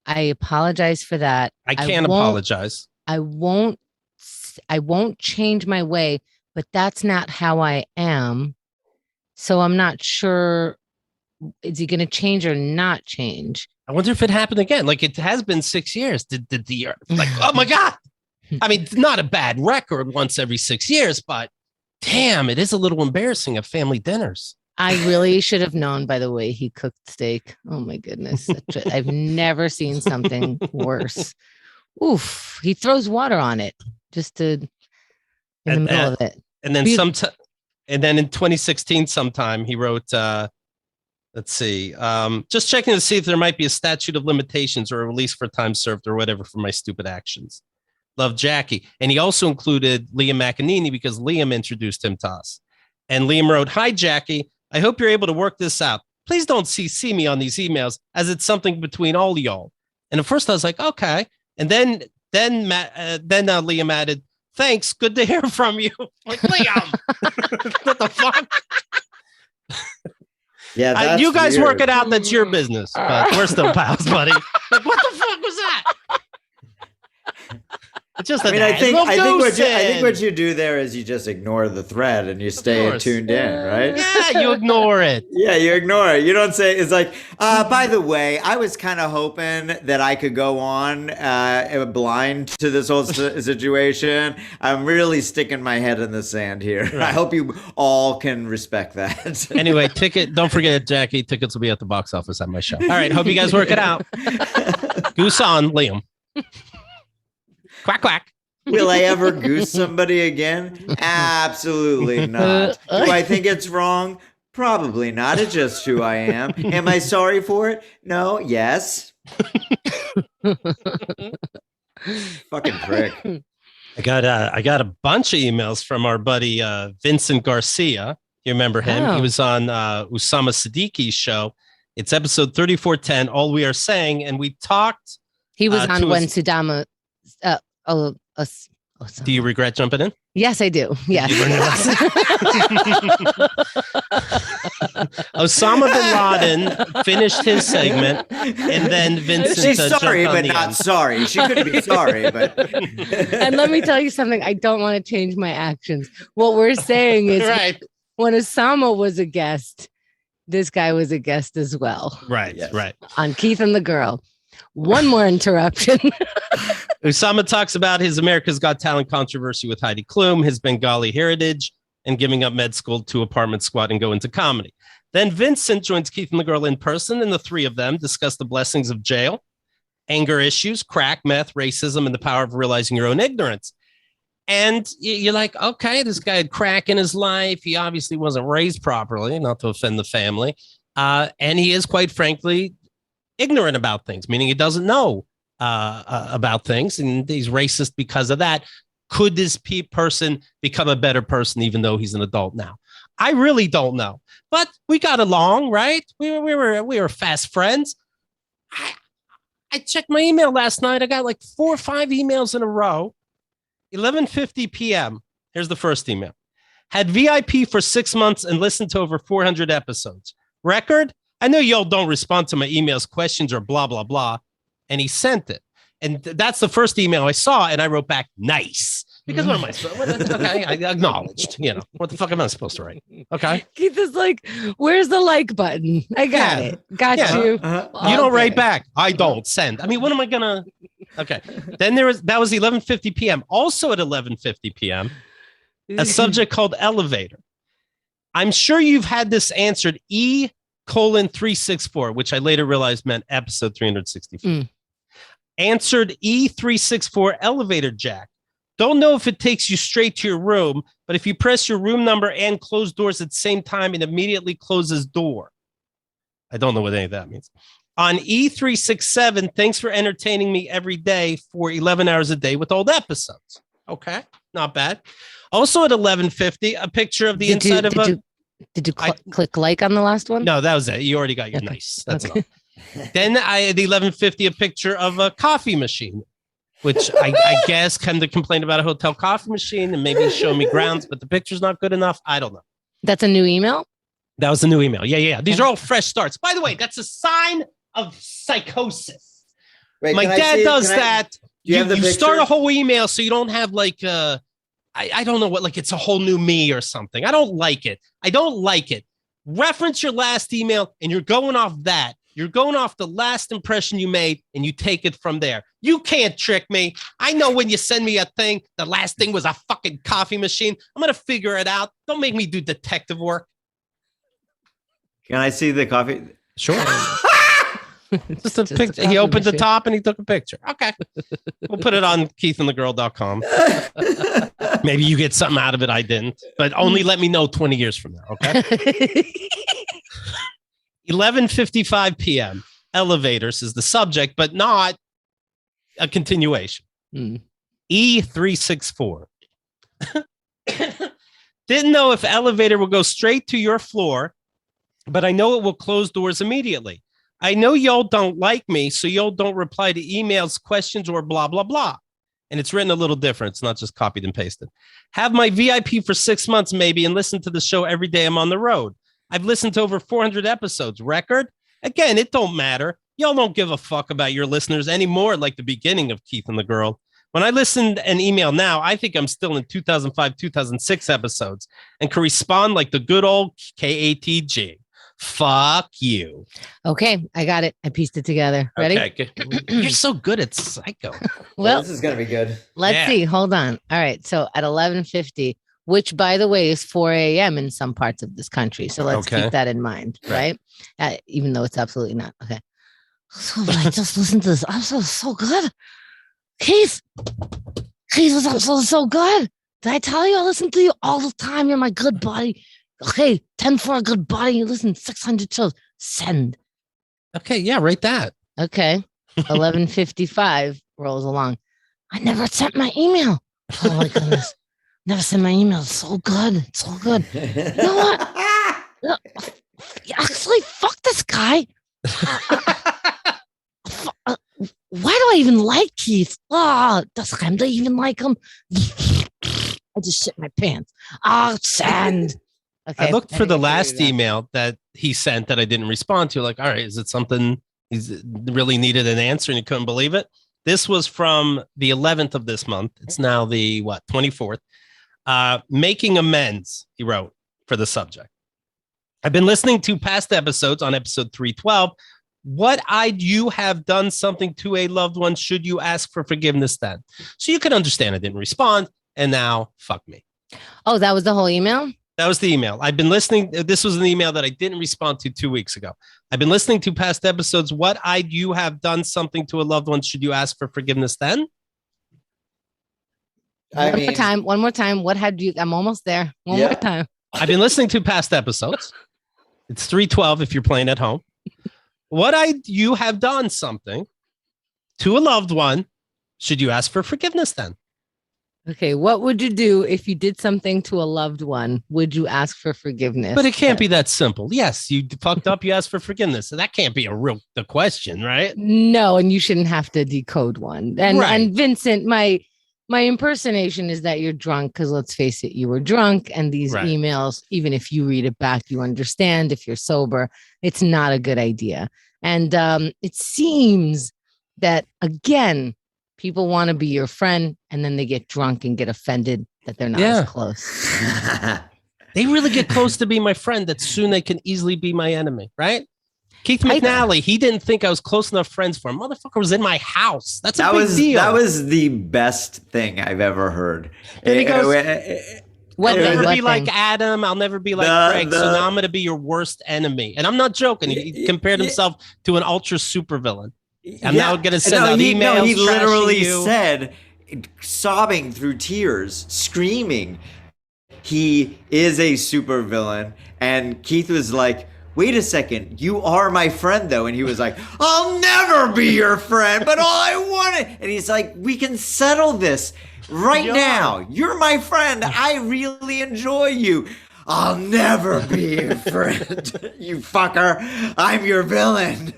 I apologize for that. I can't apologize. I won't change my way, but that's not how I am. So I'm not sure, is he going to change or not change? I wonder if it happened again. Like, it has been 6 years. Did the oh my God. I mean, not a bad record once every 6 years, but damn, it is a little embarrassing at family dinners. I really should have known by the way he cooked steak. Oh my goodness. I've never seen something worse. Oof. He throws water on it just in the middle of it. And then and then in 2016, sometime he wrote, let's see, just checking to see if there might be a statute of limitations or a release for time served or whatever for my stupid actions. Love, Jackie. And he also included Liam McEnany because Liam introduced him to us. And Liam wrote, "Hi, Jackie. I hope you're able to work this out. Please don't CC me on these emails as it's something between all y'all." And at first I was like, okay. And then Liam added, "Thanks. Good to hear from you." Like, Liam, what the fuck? Yeah, you guys weird. Work it out. That's your business. But we're still pals, buddy. Like, what the fuck was that? It's just. I think what you do there is you just ignore the thread and you stay tuned in, right? Yeah, you ignore it. Yeah, you ignore it. You don't say it's like. By the way, I was kind of hoping that I could go on blind to this whole situation. I'm really sticking my head in the sand here. Right. I hope you all can respect that. Anyway, don't forget, Jackie. Tickets will be at the box office at my show. All right, hope you guys work it out. Goose on, Liam. Quack, quack. Will I ever goose somebody again? Absolutely not. Do I think it's wrong? Probably not. It's just who I am. Am I sorry for it? No. Yes. Fucking prick. I got a bunch of emails from our buddy Vincent Garcia. You remember him? Oh. He was on Usama Siddiqui's show. It's episode 3410, All We Are Saying, and we talked. He was on when Sudama. Do you regret jumping in? Yes, I do. Yes. Osama bin Laden finished his segment, and then Vincent. She's sorry, but not sorry. She couldn't be sorry, but. And let me tell you something. I don't want to change my actions. What we're saying is, right. When Osama was a guest, this guy was a guest as well. Right. Yes. Right. On Keith and the Girl. One more interruption. Usama talks about his America's Got Talent controversy with Heidi Klum, his Bengali heritage, and giving up med school to apartment squat and go into comedy. Then Vincent joins Keith and the Girl in person, and the three of them discuss the blessings of jail, anger issues, crack, meth, racism, and the power of realizing your own ignorance. And you're like, okay, this guy had crack in his life. He obviously wasn't raised properly, not to offend the family. And he is, quite frankly, ignorant about things, meaning he doesn't know about things, and he's racist because of that. Could this person become a better person even though he's an adult now? I really don't know. But we got along, right? We were fast friends. I checked my email last night. I got like 4 or 5 emails in a row. 11:50 p.m. Here's the first email. Had VIP for 6 months and listened to over 400 episodes. Record? I know y'all don't respond to my emails, questions, or blah, blah, blah. And he sent it. And that's the first email I saw. And I wrote back, nice. Because what am I supposed to? Okay, I acknowledged. What the fuck am I supposed to write? Okay. Keith is like, where's the like button? I got it. Got you. You don't write back. I don't send. I mean, what am I gonna? Okay. Then that was 11:50 p.m. Also at 11:50 p.m. A subject called elevator. I'm sure you've had this answered E:364, which I later realized meant episode 364. Answered E:364 elevator jack. Don't know if it takes you straight to your room, but if you press your room number and close doors at the same time, it immediately closes door. I don't know what any of that means. On E:367, thanks for entertaining me every day for 11 hours a day with old episodes. Okay, not bad. Also at 11:50, a picture of the inside of a... Did you click like on the last one? No, that was it. You already got your nice. That's enough. Then at 11:50, a picture of a coffee machine, which I guess kind of complained about a hotel coffee machine and maybe show me grounds, but the picture's not good enough. I don't know. That's a new email? That was a new email. Yeah. These are all fresh starts. By the way, that's a sign of psychosis. Wait, my dad does that. You start a whole email so you don't have like I don't know what, like it's a whole new me or something. I don't like it. Reference your last email and you're going off that. You're going off the last impression you made and you take it from there. You can't trick me. I know when you send me a thing, the last thing was a fucking coffee machine. I'm going to figure it out. Don't make me do detective work. Can I see the coffee? Sure. Just a picture. He opened the top and he took a picture. Okay. We'll put it on keithandthegirl.com. Maybe you get something out of it I didn't, but only let me know 20 years from now, okay? 11:55 p.m. Elevators is the subject, but not a continuation. E:364. Didn't know if elevator will go straight to your floor, but I know it will close doors immediately. I know y'all don't like me, so y'all don't reply to emails, questions, or blah, blah, blah. And it's written a little different. It's not just copied and pasted. Have my VIP for 6 months, maybe, and listen to the show every day I'm on the road. I've listened to over 400 episodes. Record? Again, it don't matter. Y'all don't give a fuck about your listeners anymore, like the beginning of Keith and the Girl. When I listen to an email now, I think I'm still in 2005, 2006 episodes and can respond like the good old KATG. Fuck you. Okay, I got it. I pieced it together. Ready? Okay. You're so good at psycho. Well, this is going to be good. Let's see. Hold on. All right. So at 11:50, which, by the way, is 4 a.m. in some parts of this country. So let's keep that in mind, right? Even though it's absolutely not. Okay. So I just listened to this. I'm so good. Keith was so good. Did I tell you I listen to you all the time? You're my good buddy. Okay, 10 for a good buddy. You listen 600 shows. Send. Okay, yeah, write that. Okay. 11:55 rolls along. I never sent my email. Oh my goodness. Never sent my email. It's so good. It's so good. You know what? Actually, fuck this guy. Why do I even like Keith? Oh, does I even like him? I just shit my pants. I'll send. Okay. I looked for the last email that he sent that I didn't respond to. Like, all right, is it something he's really needed an answer and he couldn't believe it? This was from the 11th of this month. It's now the 24th. Making amends, he wrote, for the subject. I've been listening to past episodes on episode 312. What I'd you have done something to a loved one should you ask for forgiveness then? So you can understand I didn't respond, and now fuck me. Oh, that was the whole email? That was the email. I've been listening. This was an email that I didn't respond to 2 weeks ago. I've been listening to past episodes. What I'd you have done something to a loved one should you ask for forgiveness then? One more time. What had you? I'm almost there. One more time. I've been listening to past episodes. It's 312 if you're playing at home. What you have done something to a loved one, should you ask for forgiveness then? Okay, what would you do if you did something to a loved one? Would you ask for forgiveness? But it can't be that simple. Yes, you fucked up. You asked for forgiveness. So that can't be the question, right? No, and you shouldn't have to decode one. And Vincent, my impersonation is that you're drunk because let's face it, you were drunk. And these emails, even if you read it back, you understand. If you're sober, it's not a good idea. And it seems that again, people want to be your friend, and then they get drunk and get offended that they're not as close. They really get close to be my friend that soon they can easily be my enemy, right? Keith McNally, he didn't think I was close enough friends for him. Motherfucker was in my house. That's a big deal. That was the best thing I've ever heard. And he goes, I'll never be like Adam. I'll never be like Craig. So now I'm going to be your worst enemy. And I'm not joking. He compared himself to an ultra supervillain. I'm now going to send out emails. He literally said, sobbing through tears, screaming, he is a supervillain. And Keith was like, wait a second, you are my friend though. And he was like, I'll never be your friend, but all I wanted. And he's like, we can settle this right now. You're my friend. I really enjoy you. I'll never be your friend. You fucker. I'm your villain.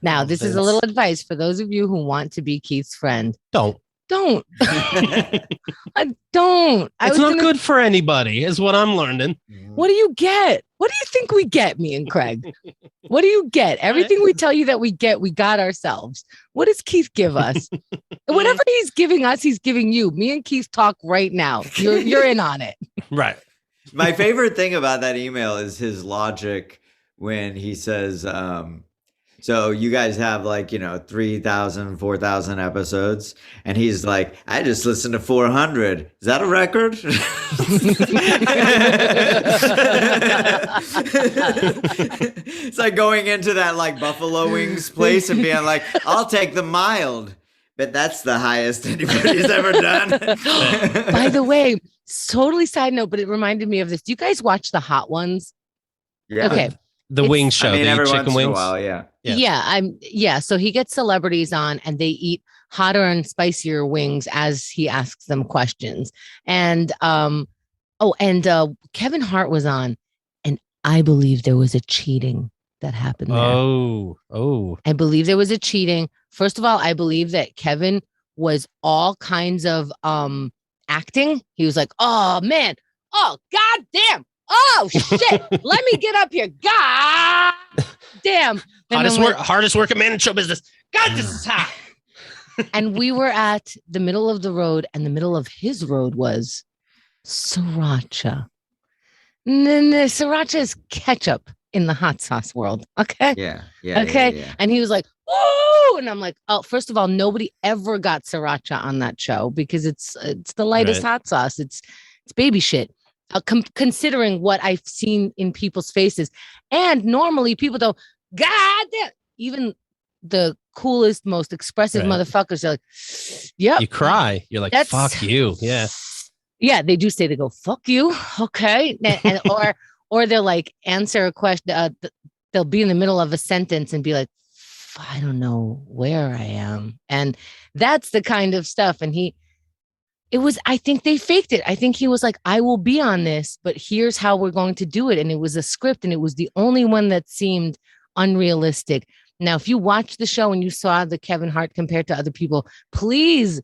Now, this is a little advice for those of you who want to be Keith's friend. Don't. Don't. It's not good for anybody, is what I'm learning. What do you get? What do you think we get, me and Craig? What do you get? Everything we tell you that we get, we got ourselves. What does Keith give us? Whatever he's giving us, he's giving you. Me and Keith talk right now. You're in on it. Right. My favorite thing about that email is his logic when he says, so you guys have 3,000, 4,000 episodes. And he's like, I just listened to 400. Is that a record? It's like going into that Buffalo Wings place and being like, I'll take the mild. But that's the highest anybody's ever done. By the way, totally side note, but it reminded me of this. Do you guys watch the Hot Ones? Yeah. Okay. The wing show, every chicken once wings. In a while, Yeah. So he gets celebrities on and they eat hotter and spicier wings as he asks them questions. And Kevin Hart was on, and I believe there was a cheating that happened there. Oh. I believe there was a cheating. First of all, I believe that Kevin was all kinds of acting. He was like, oh man, oh goddamn. Oh shit! Let me get up here. God damn! Hardest working man in show business. God, this is hot. And we were at the middle of the road, and the middle of his road was sriracha. And then the sriracha is ketchup in the hot sauce world. Okay. Yeah. Okay. Yeah. And he was like, "Oh!" And I'm like, "Oh, first of all, nobody ever got sriracha on that show because it's the lightest hot sauce. It's baby shit." Considering what I've seen in people's faces. And normally people go, God damn, even the coolest, most expressive motherfuckers are like, yep. You cry. You're like, fuck you. Yeah. Yeah, they do say, they go, fuck you. Okay. And or they'll answer a question. They'll be in the middle of a sentence and be like, I don't know where I am. And that's the kind of stuff. And I think they faked it. I think he was like, I will be on this, but here's how we're going to do it. And it was a script, and it was the only one that seemed unrealistic. Now, if you watched the show and you saw the Kevin Hart compared to other people, please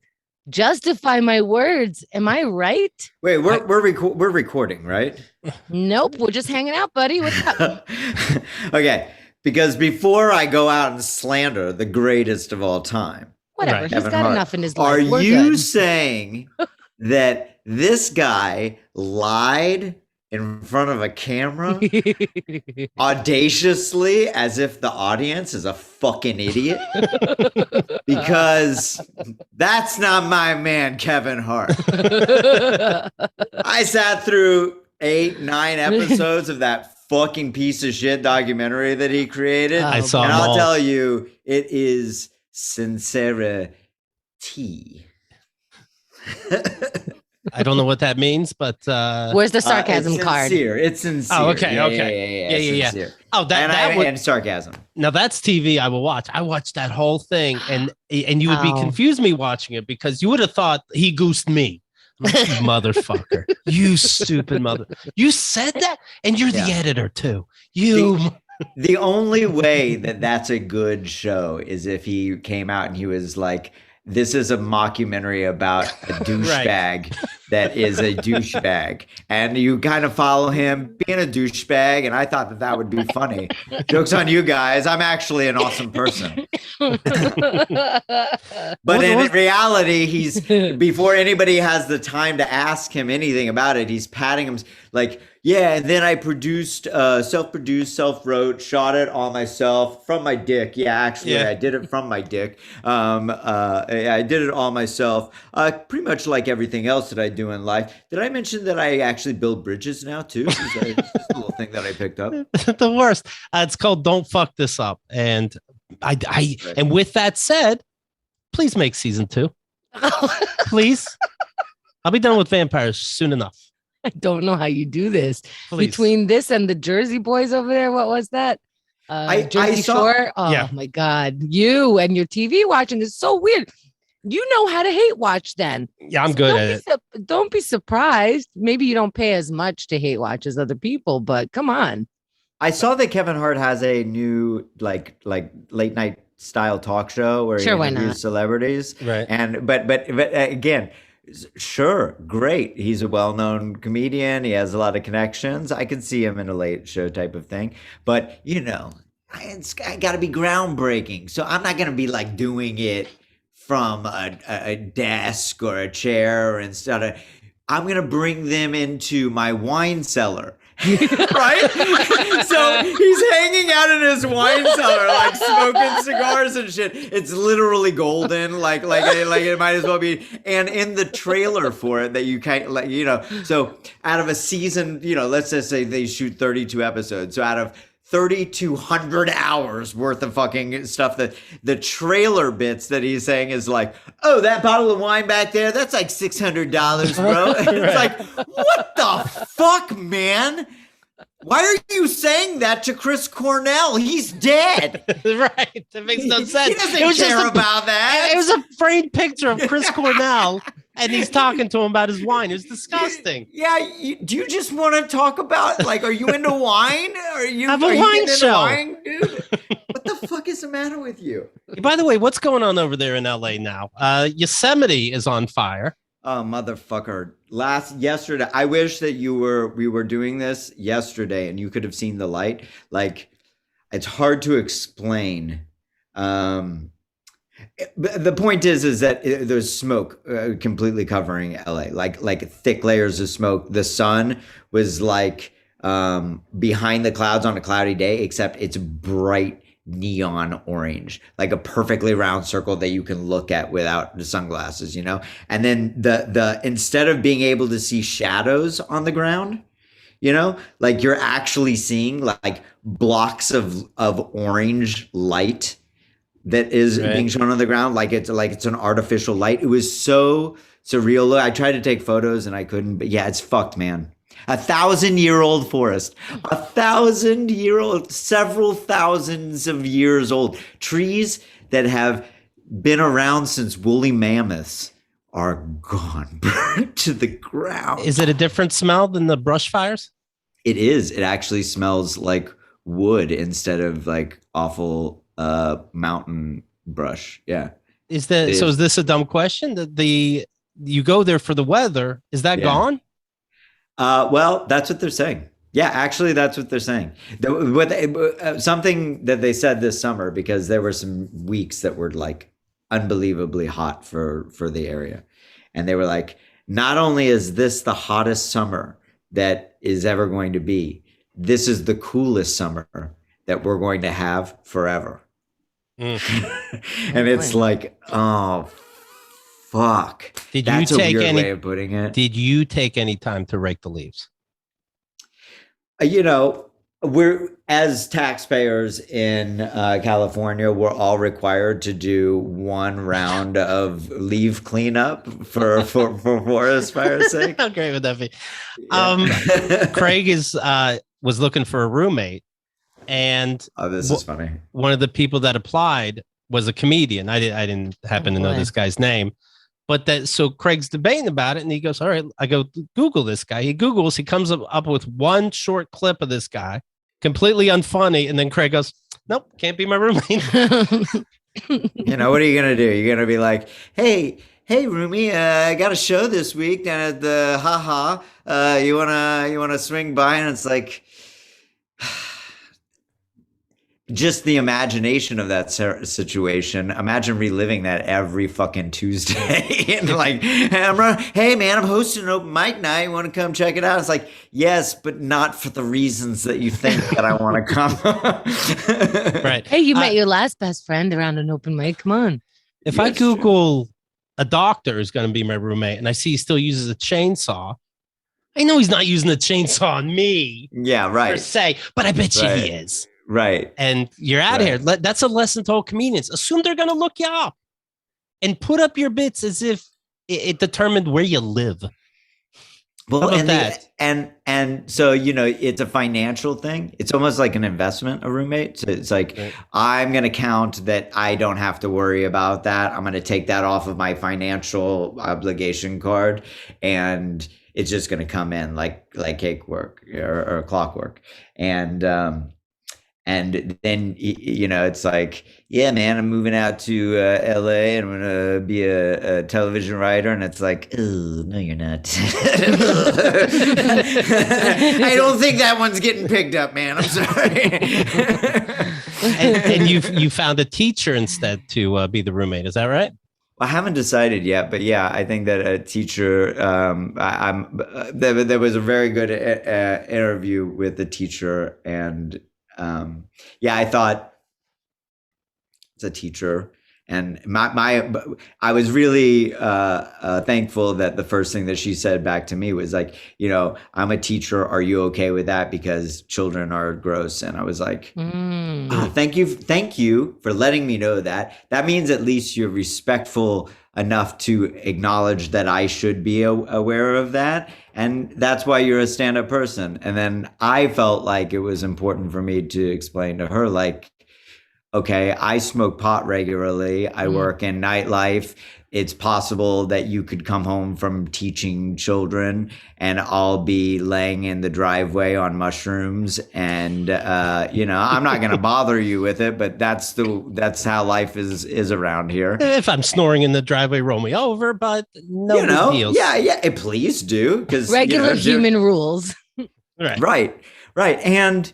justify my words. Am I right? Wait, we're recording, right? Nope. We're just hanging out, buddy. What's up? Okay. Because before I go out and slander the greatest of all time, whatever. He's Kevin got Hart. Enough in his life. Are We're you good. saying that this guy lied in front of a camera audaciously as if the audience is a fucking idiot? Because that's not my man, Kevin Hart. I sat through 8-9 episodes of that fucking piece of shit documentary that he created. I saw and them I'll all. tell you, it is sincerity. I don't know what that means, but where's the sarcasm it's card? sincere. It's sincere. Oh, okay, Yeah, okay. Yeah. sincere. Oh, And sarcasm. Now that's TV I will watch. I watched that whole thing, and you would be Wow. confused me watching it because you would have thought he goosed me. I'm like, you motherfucker, you stupid mother. You said that, and you're the editor too. The only way that that's a good show is if he came out and he was like, this is a mockumentary about a douchebag that is a douchebag. And you kind of follow him being a douchebag. And I thought that would be funny. Joke's on you guys. I'm actually an awesome person. But in reality, he's before anybody has the time to ask him anything about it, he's patting him like, yeah, and then I produced, self-produced, self-wrote, shot it on myself from my dick. Yeah, actually, I did it from my dick. I did it all myself. Pretty much like everything else that I do in life. Did I mention that I actually build bridges now too? Is that just a little thing that I picked up? The worst. It's called "Don't Fuck This Up," and and with that said, please make season 2. Please, I'll be done with vampires soon enough. I don't know how you do this. Please. Between this and the Jersey Boys over there, what was that? Jersey Shore. Oh my God. You and your TV watching is so weird. You know how to hate watch then. Yeah, I'm good at it. Don't be surprised. Maybe you don't pay as much to hate watch as other people, but come on. I saw that Kevin Hart has a new like late night style talk show where he interviews celebrities. Right. And but again, sure, great. He's a well-known comedian. He has a lot of connections. I could see him in a late show type of thing. But, you know, I got to be groundbreaking. So I'm not going to be like doing it from a desk or a chair or instead of, I'm going to bring them into my wine cellar. Right? So he's hanging out in his wine cellar, like smoking cigars and shit. It's literally golden, like it might as well be. And in the trailer for it, that you can't, like, you know. So out of a season, you know, let's just say they shoot 32 episodes. So out of 3,200 hours worth of fucking stuff, that the trailer bits that he's saying is like, oh, that bottle of wine back there, that's like $600, bro. It's like, what the fuck, man? Why are you saying that to Chris Cornell? He's dead. Right. That makes no sense. He doesn't care about that. It was a framed picture of Chris Cornell, and he's talking to him about his wine. It was disgusting. Yeah. Do you just want to talk about, like, are you into wine? Are you have a wine show? Wine, dude? What the fuck is the matter with you? By the way, what's going on over there in LA now? Yosemite is on fire. Oh, motherfucker. Yesterday, I wish that we were doing this yesterday and you could have seen the light. Like, it's hard to explain. The point is that there's smoke completely covering LA, like thick layers of smoke. The sun was like behind the clouds on a cloudy day, except it's bright neon orange, like a perfectly round circle that you can look at without the sunglasses, you know? And then the instead of being able to see shadows on the ground, you know, like you're actually seeing like blocks of orange light that is being shown on the ground, like it's an artificial light. It was so surreal. I tried to take photos and I couldn't, but yeah, it's fucked, man. 1,000-year-old forest, 1,000-year-old, several thousands of years old. Trees that have been around since woolly mammoths are gone, burned to the ground. Is it a different smell than the brush fires? It is. It actually smells like wood instead of like awful mountain brush. Yeah. Is this a dumb question? You go there for the weather. Is that gone? Well, that's what they're saying. Yeah, actually, that's what they're saying. Something that they said this summer, because there were some weeks that were like unbelievably hot for the area. And they were like, not only is this the hottest summer that is ever going to be, this is the coolest summer that we're going to have forever. And it's like, oh, fuck. That's a weird way of putting it. Did you take any time to rake the leaves? You know, we're as taxpayers in California, we're all required to do one round of leaf cleanup for forest fire's sake. How great would that be? Yeah. Craig was looking for a roommate, and this is funny. One of the people that applied was a comedian. I didn't happen to know this guy's name, but so Craig's debating about it, and he goes, "All right." I go, "Google this guy." He Googles. He comes up with one short clip of this guy, completely unfunny, and then Craig goes, "Nope, can't be my roommate." You know, what are you gonna do? You're gonna be like, "Hey, roomie, I got a show this week down at the Ha Ha. You wanna swing by?" And it's like, just the imagination of that situation. Imagine reliving that every fucking Tuesday. And like, hey man, I'm hosting an open mic night. You want to come check it out? It's like, yes, but not for the reasons that you think that I want to come. Right. Hey, you met your last best friend around an open mic. Come on. If I Google a doctor is going to be my roommate and I see he still uses a chainsaw, I know he's not using a chainsaw on me. Yeah, right. Per se, but I bet you he is. Right. And you're out of here. That's a lesson to all comedians. Assume they're going to look you up and put up your bits as if it determined where you live. Well, and so, you know, it's a financial thing. It's almost like an investment, a roommate. So it's like, I'm going to count that I don't have to worry about that. I'm going to take that off of my financial obligation card, and it's just going to come in like cake work or clockwork. And then, you know, it's like, yeah, man, I'm moving out to LA and I'm going to be a television writer. And it's like, oh, no, you're not. I don't think that one's getting picked up, man. I'm sorry. and you found a teacher instead to be the roommate. Is that right? I haven't decided yet, but yeah, I think that a teacher, there was a very good interview with the teacher, and yeah, I thought as a teacher, and I was really thankful that the first thing that she said back to me was like, you know, I'm a teacher. Are you okay with that? Because children are gross. And I was like, thank you for letting me know that. That means at least you're respectful enough to acknowledge that I should be aware of that. And that's why you're a stand-up person. And then I felt like it was important for me to explain to her, like, okay, I smoke pot regularly. I work in nightlife. It's possible that you could come home from teaching children and I'll be laying in the driveway on mushrooms. And, you know, I'm not going to bother you with it, but that's how life is around here. If I'm snoring in the driveway, roll me over, but no big deals. Yeah. Please do. Because regular human rules. Right. And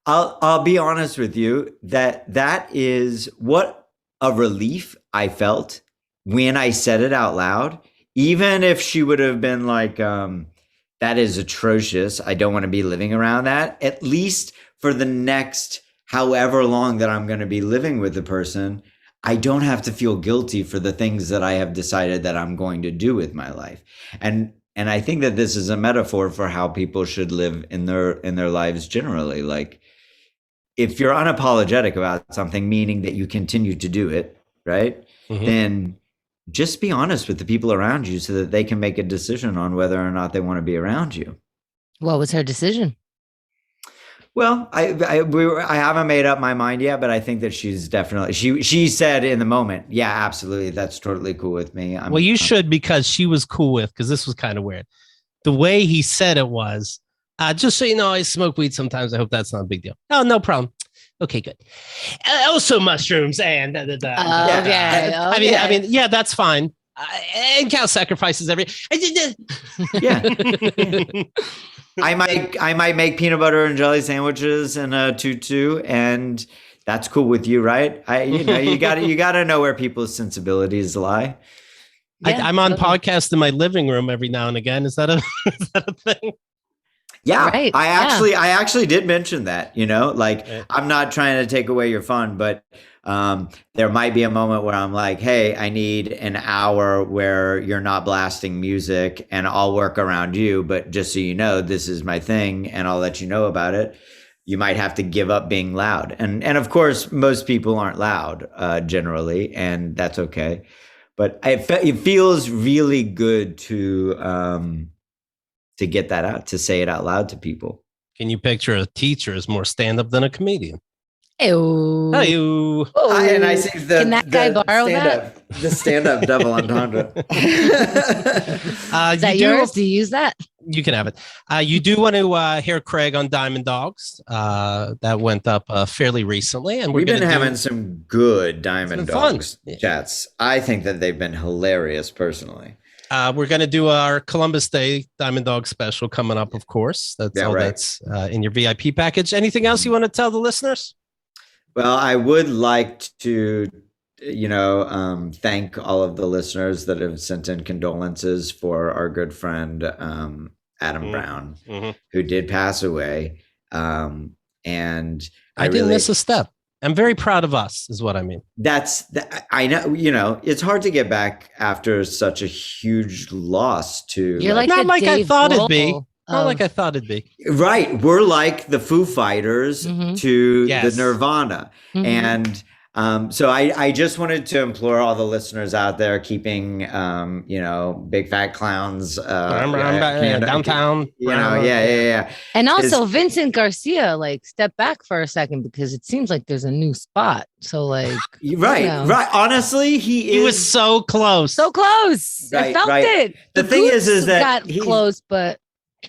I'll be honest with you that is what a relief I felt when I said it out loud. Even if she would have been like, that is atrocious, I don't want to be living around that. At least for the next however long that I'm going to be living with the person, I don't have to feel guilty for the things that I have decided that I'm going to do with my life. And I think that this is a metaphor for how people should live in their lives generally. Like, if you're unapologetic about something, meaning that you continue to do it, right? Mm-hmm. Then just be honest with the people around you so that they can make a decision on whether or not they want to be around you. What was her decision? Well, I haven't made up my mind yet, but I think that she's definitely, she said in the moment, yeah, absolutely, that's totally cool with me. You should, because she was cool with, because this was kind of weird. The way he said it was, just so you know, I smoke weed sometimes. I hope that's not a big deal. Oh, no problem. Okay, good. Also mushrooms and Okay. I mean, yeah, that's fine. And cow sacrifices yeah. I might make peanut butter and jelly sandwiches in a tutu, and that's cool with you, right? You gotta know where people's sensibilities lie. Yeah, I'm on podcast in my living room every now and again. Is that a thing? Yeah, right. I actually did mention that, you know, like, I'm not trying to take away your fun, but there might be a moment where I'm like, hey, I need an hour where you're not blasting music and I'll work around you. But just so you know, this is my thing and I'll let you know about it. you might have to give up being loud. And of course, most people aren't loud generally, and that's okay. But it feels really good to get that out, to say it out loud to people. Can you picture a teacher as more stand-up than a comedian? Ew. Ew. And I see Can that guy borrow that? The stand-up double entendre. Is that yours? Do you use that? You can have it. You do want to hear Craig on Diamond Dogs. That went up fairly recently, and we've been having some good Diamond Dogs fun. chats. I think that they've been hilarious, personally. We're going to do our Columbus Day Diamond Dog special coming up, of course. That's all right. That's in your VIP package. Anything else you want to tell the listeners? Well, I would like to, thank all of the listeners that have sent in condolences for our good friend Adam Brown, who did pass away. And I didn't miss a step. I'm very proud of us, is what I mean. I know, it's hard to get back after such a huge loss to. You're like not like Dave I thought Grohl it'd be. Not like I thought it'd be. Right. We're like the Foo Fighters to the Nirvana. And so I just wanted to implore all the listeners out there keeping, big fat clowns downtown. Yeah. And also Vincent Garcia, step back for a second, because it seems like there's a new spot. So right. Honestly, he was so close. So close. Right, I felt it. The thing is that got close, but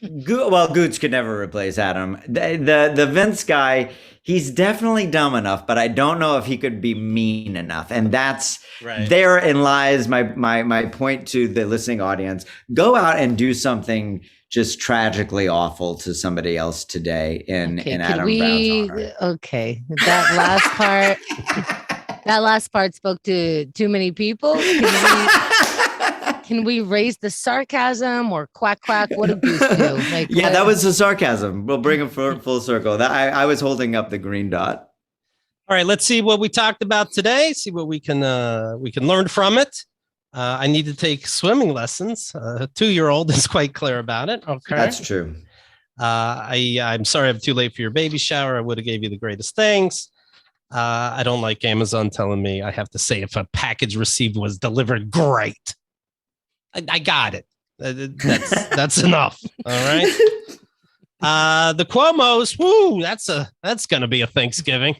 Goots could never replace Adam. The Vince guy, he's definitely dumb enough, but I don't know if he could be mean enough. And that's therein lies my point to the listening audience. Go out and do something just tragically awful to somebody else today in Adam Brown's honor. Okay. That last part spoke to too many people. Can we raise the sarcasm or quack? What do Goose do? That was the sarcasm. We'll bring him full circle. I was holding up the green dot. All right, let's see what we talked about today. See what we can learn from it. I need to take swimming lessons. A 2-year-old is quite clear about it. Okay, that's true. I'm sorry I'm too late for your baby shower. I would have gave you the greatest things. I don't like Amazon telling me I have to say if a package received was delivered. Great. I got it. That's enough. All right. The Cuomos. Woo. That's gonna be a Thanksgiving.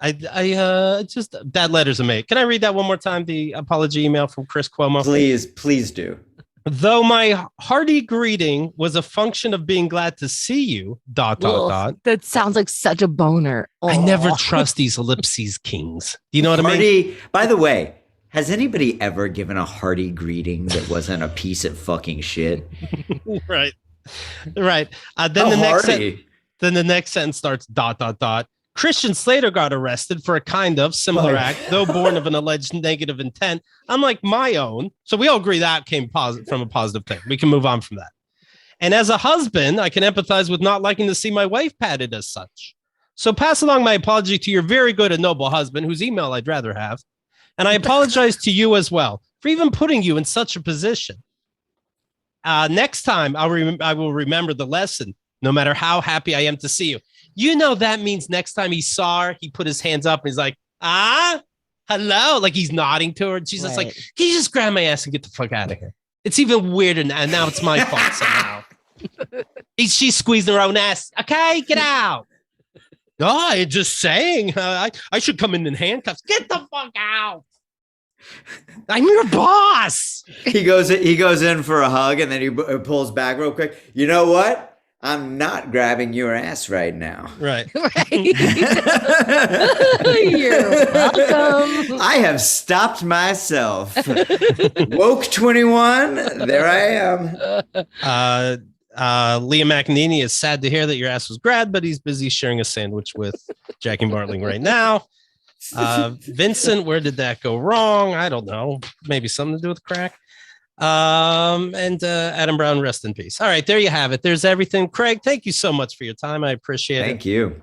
I just bad letters are made. Can I read that one more time? The apology email from Chris Cuomo. Please do. Though my hearty greeting was a function of being glad to see you. ... That sounds like such a boner. I never trust these ellipses kings. Do you know what I mean? By the way. Has anybody ever given a hearty greeting that wasn't a piece of fucking shit? Right. Then the next sentence starts ... Christian Slater got arrested for a kind of similar act, though born of an alleged negative intent, unlike my own. So we all agree that came from a positive thing. We can move on from that. And as a husband, I can empathize with not liking to see my wife patted as such. So pass along my apology to your very good and noble husband, whose email I'd rather have. And I apologize to you as well for even putting you in such a position. Next time, I will remember the lesson, no matter how happy I am to see you. You know that means next time he saw her, he put his hands up and he's like, hello. Like he's nodding to her. And she's just like, can you just grab my ass and get the fuck out of here? It's even weirder now. And now it's my fault somehow. She's squeezing her own ass. Okay, get out. No, I'm just saying. I should come in handcuffs. Get the fuck out. I'm your boss. He goes in for a hug and then he pulls back real quick. You know what? I'm not grabbing your ass right now. Right. You're welcome. I have stopped myself. Woke 21. There I am. Liam McEnany is sad to hear that your ass was grabbed, but he's busy sharing a sandwich with Jackie Martling right now. Vincent, where did that go wrong? I don't know. Maybe something to do with crack. And Adam Brown, rest in peace. All right, there you have it. There's everything. Craig, thank you so much for your time. I appreciate it. Thank you.